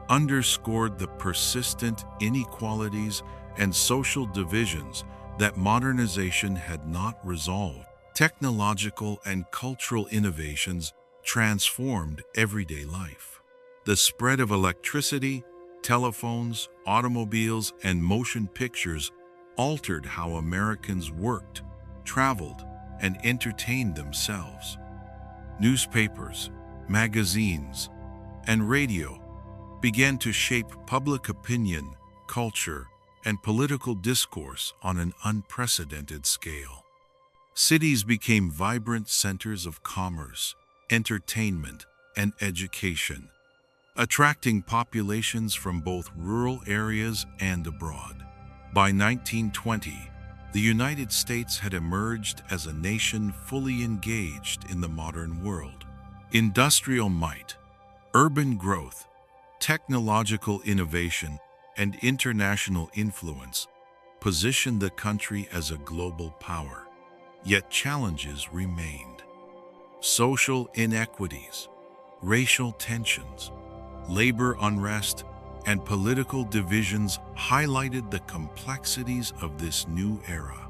underscored the persistent inequalities and social divisions that modernization had not resolved. Technological and cultural innovations transformed everyday life. The spread of electricity, telephones, automobiles, and motion pictures altered how Americans worked, traveled, and entertained themselves. Newspapers, magazines, and radio began to shape public opinion, culture, and political discourse on an unprecedented scale. Cities became vibrant centers of commerce, entertainment, and education, attracting populations from both rural areas and abroad. By 1920, the United States had emerged as a nation fully engaged in the modern world. Industrial might, urban growth, technological innovation, and international influence positioned the country as a global power. Yet challenges remained. Social inequities, racial tensions, labor unrest, and political divisions highlighted the complexities of this new era.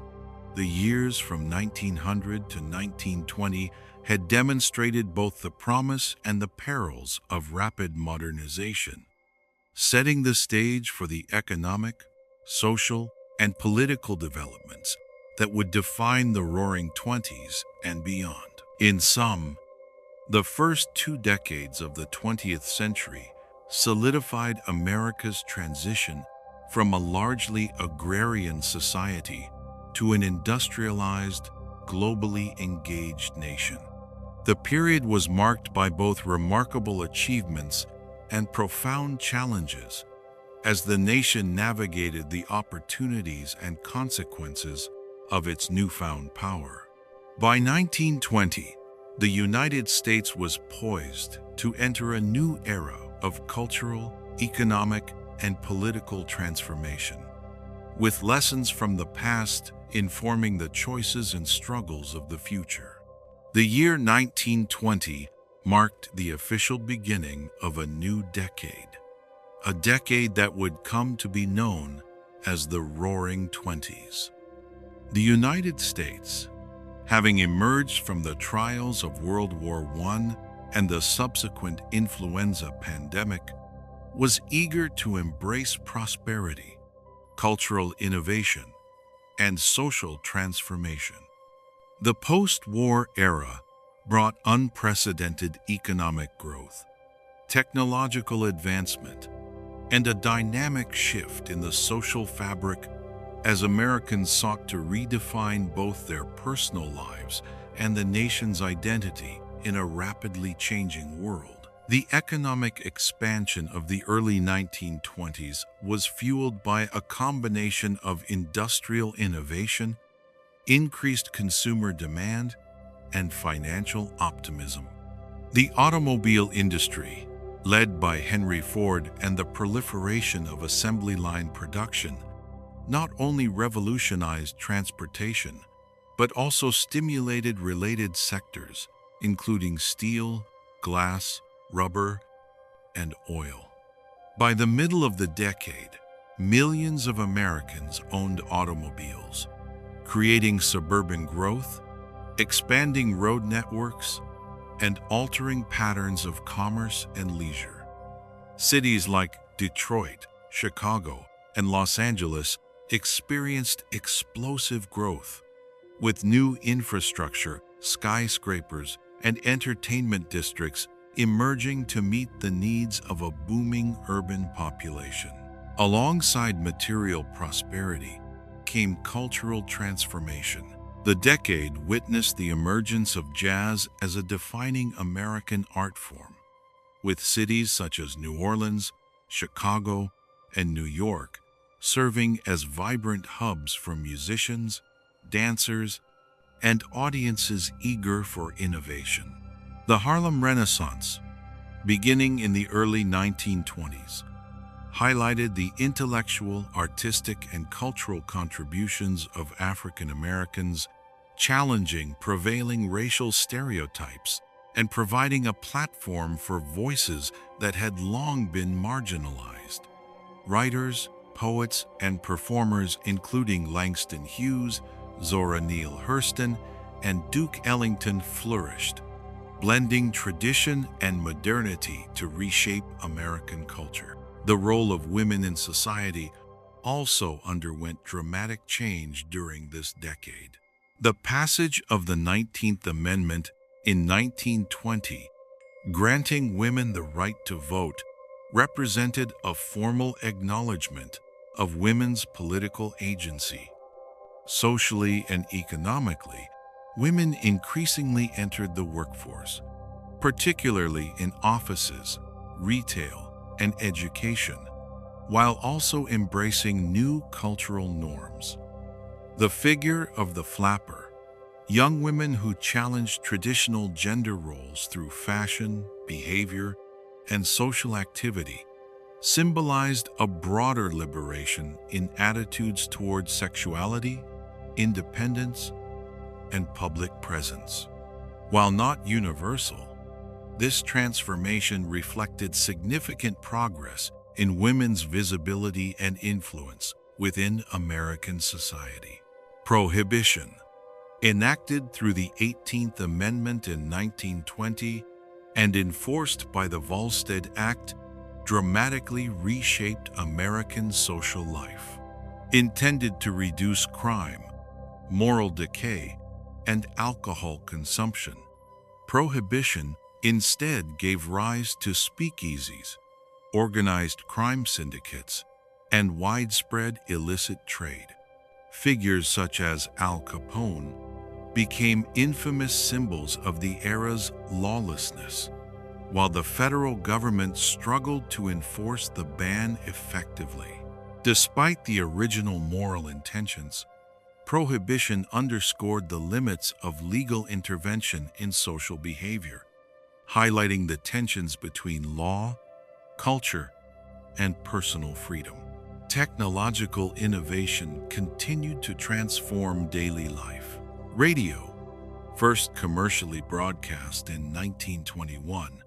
The years from 1900 to 1920 had demonstrated both the promise and the perils of rapid modernization, setting the stage for the economic, social, and political developments that would define the Roaring Twenties and beyond. In sum, the first 2 decades of the 20th century solidified America's transition from a largely agrarian society to an industrialized, globally engaged nation. The period was marked by both remarkable achievements and profound challenges as the nation navigated the opportunities and consequences of its newfound power. By 1920, the United States was poised to enter a new era of cultural, economic, and political transformation, with lessons from the past informing the choices and struggles of the future. The year 1920 marked the official beginning of a new decade, a decade that would come to be known as the Roaring Twenties. The United States, having emerged from the trials of World War I and the subsequent influenza pandemic, was eager to embrace prosperity, cultural innovation, and social transformation. The post-war era brought unprecedented economic growth, technological advancement, and a dynamic shift in the social fabric as Americans sought to redefine both their personal lives and the nation's identity in a rapidly changing world. The economic expansion of the early 1920s was fueled by a combination of industrial innovation, increased consumer demand, and financial optimism. The automobile industry, led by Henry Ford, and the proliferation of assembly line production, not only revolutionized transportation, but also stimulated related sectors, including steel, glass, rubber, and oil. By the middle of the decade, millions of Americans owned automobiles, creating suburban growth, expanding road networks, and altering patterns of commerce and leisure. Cities like Detroit, Chicago, and Los Angeles experienced explosive growth, with new infrastructure, skyscrapers, and entertainment districts emerging to meet the needs of a booming urban population. Alongside material prosperity came cultural transformation. The decade witnessed the emergence of jazz as a defining American art form, with cities such as New Orleans, Chicago, and New York serving as vibrant hubs for musicians, dancers, and audiences eager for innovation. The Harlem Renaissance, beginning in the early 1920s, highlighted the intellectual, artistic, and cultural contributions of African Americans, challenging prevailing racial stereotypes and providing a platform for voices that had long been marginalized. Writers, poets, and performers including Langston Hughes, Zora Neale Hurston, and Duke Ellington flourished, blending tradition and modernity to reshape American culture. The role of women in society also underwent dramatic change during this decade. The passage of the 19th Amendment in 1920, granting women the right to vote, represented a formal acknowledgement of women's political agency. Socially and economically, women increasingly entered the workforce, particularly in offices, retail, and education, while also embracing new cultural norms. The figure of the flapper, young women who challenged traditional gender roles through fashion, behavior, and social activity, symbolized a broader liberation in attitudes toward sexuality, independence, and public presence. While not universal, this transformation reflected significant progress in women's visibility and influence within American society. Prohibition, enacted through the 18th Amendment in 1920 and enforced by the Volstead Act, dramatically reshaped American social life. Intended to reduce crime, moral decay, and alcohol consumption, prohibition instead gave rise to speakeasies, organized crime syndicates, and widespread illicit trade. Figures such as Al Capone became infamous symbols of the era's lawlessness, while the federal government struggled to enforce the ban effectively. Despite the original moral intentions, prohibition underscored the limits of legal intervention in social behavior, highlighting the tensions between law, culture, and personal freedom. Technological innovation continued to transform daily life. Radio, first commercially broadcast in 1921,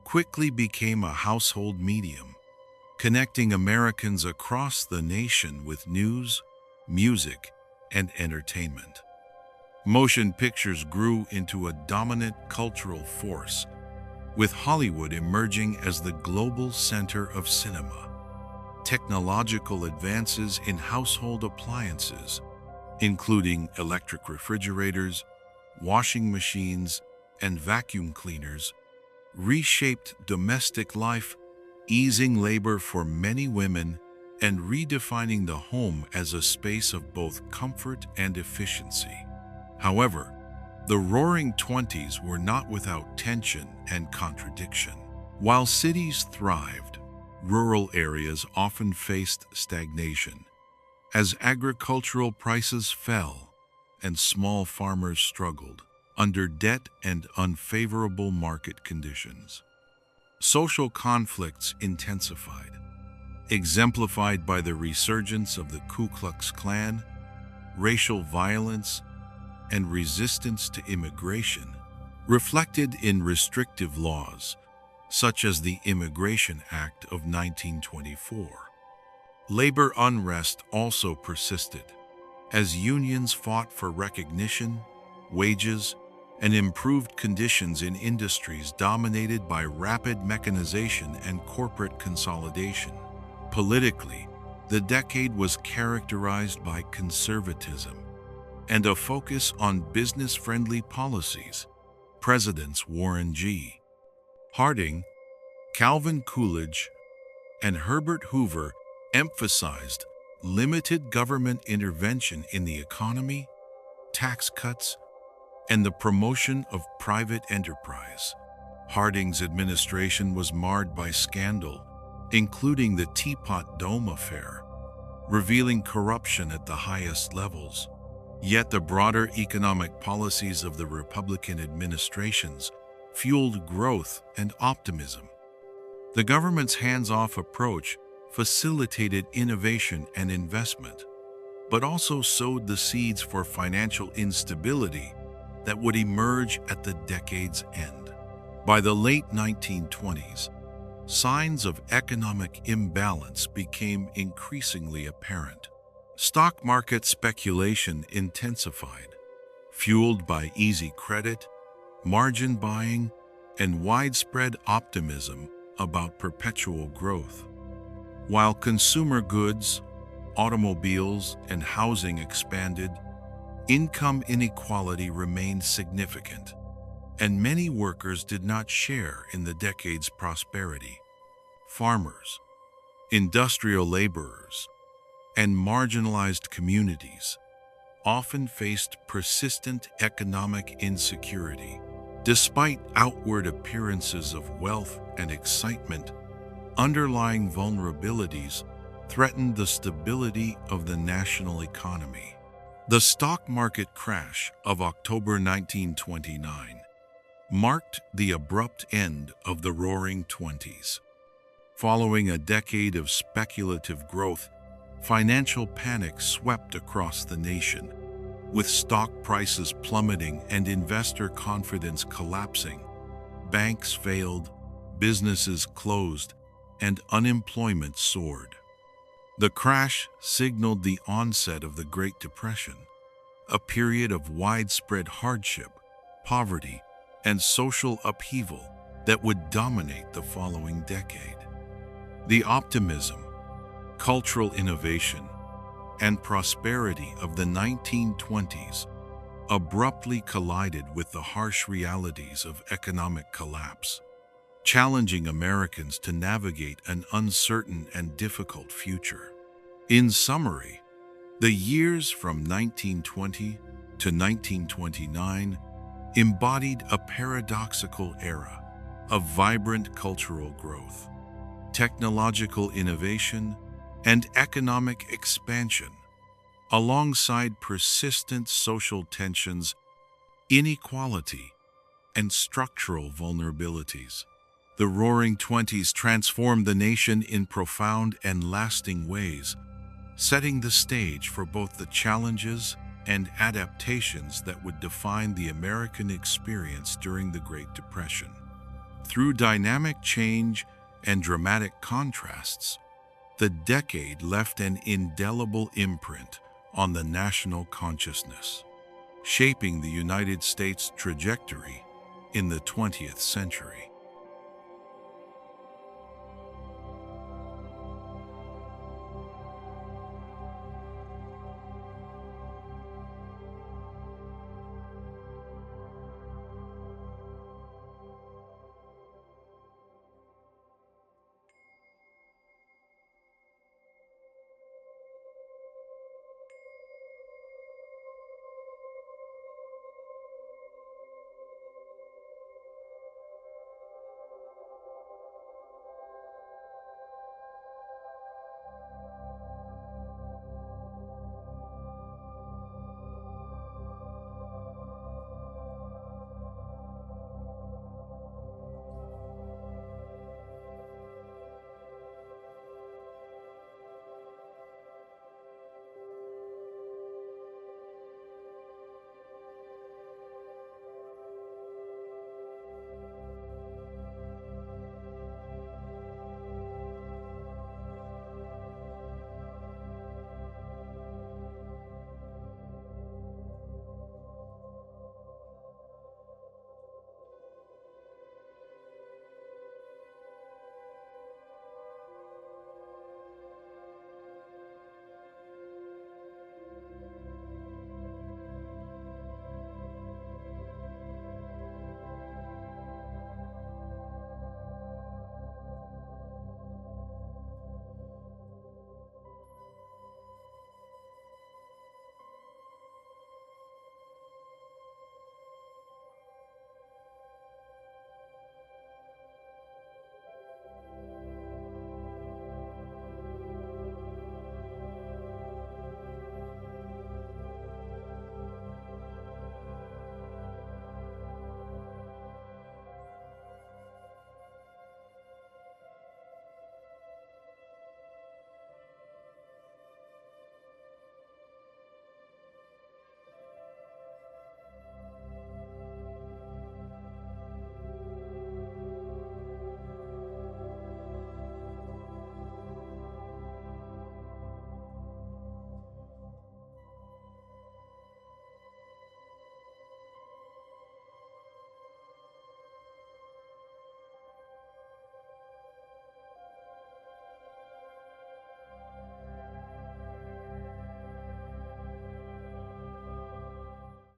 quickly became a household medium, connecting Americans across the nation with news, music, and entertainment. Motion pictures grew into a dominant cultural force, with Hollywood emerging as the global center of cinema. Technological advances in household appliances, including electric refrigerators, washing machines, and vacuum cleaners, reshaped domestic life, easing labor for many women and redefining the home as a space of both comfort and efficiency. However, the Roaring Twenties were not without tension and contradiction. While cities thrived, rural areas often faced stagnation, as agricultural prices fell and small farmers struggled under debt and unfavorable market conditions. Social conflicts intensified, exemplified by the resurgence of the Ku Klux Klan, racial violence, and resistance to immigration, reflected in restrictive laws, such as the Immigration Act of 1924. Labor unrest also persisted, as unions fought for recognition, wages, and improved conditions in industries dominated by rapid mechanization and corporate consolidation. Politically, the decade was characterized by conservatism and a focus on business-friendly policies. Presidents Warren G. Harding, Calvin Coolidge, and Herbert Hoover emphasized limited government intervention in the economy, tax cuts, and the promotion of private enterprise. Harding's administration was marred by scandal, including the Teapot Dome affair, revealing corruption at the highest levels. Yet the broader economic policies of the Republican administrations fueled growth and optimism. The government's hands-off approach facilitated innovation and investment, but also sowed the seeds for financial instability that would emerge at the decade's end. By the late 1920s, signs of economic imbalance became increasingly apparent. Stock market speculation intensified, fueled by easy credit, margin buying, and widespread optimism about perpetual growth. While consumer goods, automobiles, and housing expanded, income inequality remained significant, and many workers did not share in the decade's prosperity. Farmers, industrial laborers, and marginalized communities often faced persistent economic insecurity. Despite outward appearances of wealth and excitement, underlying vulnerabilities threatened the stability of the national economy. The stock market crash of October 1929 marked the abrupt end of the Roaring Twenties. Following a decade of speculative growth, financial panic swept across the nation, with stock prices plummeting and investor confidence collapsing. Banks failed, businesses closed, and unemployment soared. The crash signaled the onset of the Great Depression, a period of widespread hardship, poverty, and social upheaval that would dominate the following decade. The optimism, cultural innovation, and prosperity of the 1920s abruptly collided with the harsh realities of economic collapse, challenging Americans to navigate an uncertain and difficult future. In summary, the years from 1920 to 1929 embodied a paradoxical era of vibrant cultural growth, technological innovation, and economic expansion, alongside persistent social tensions, inequality, and structural vulnerabilities. The Roaring Twenties transformed the nation in profound and lasting ways, setting the stage for both the challenges and adaptations that would define the American experience during the Great Depression. Through dynamic change and dramatic contrasts, the decade left an indelible imprint on the national consciousness, shaping the United States' trajectory in the 20th century.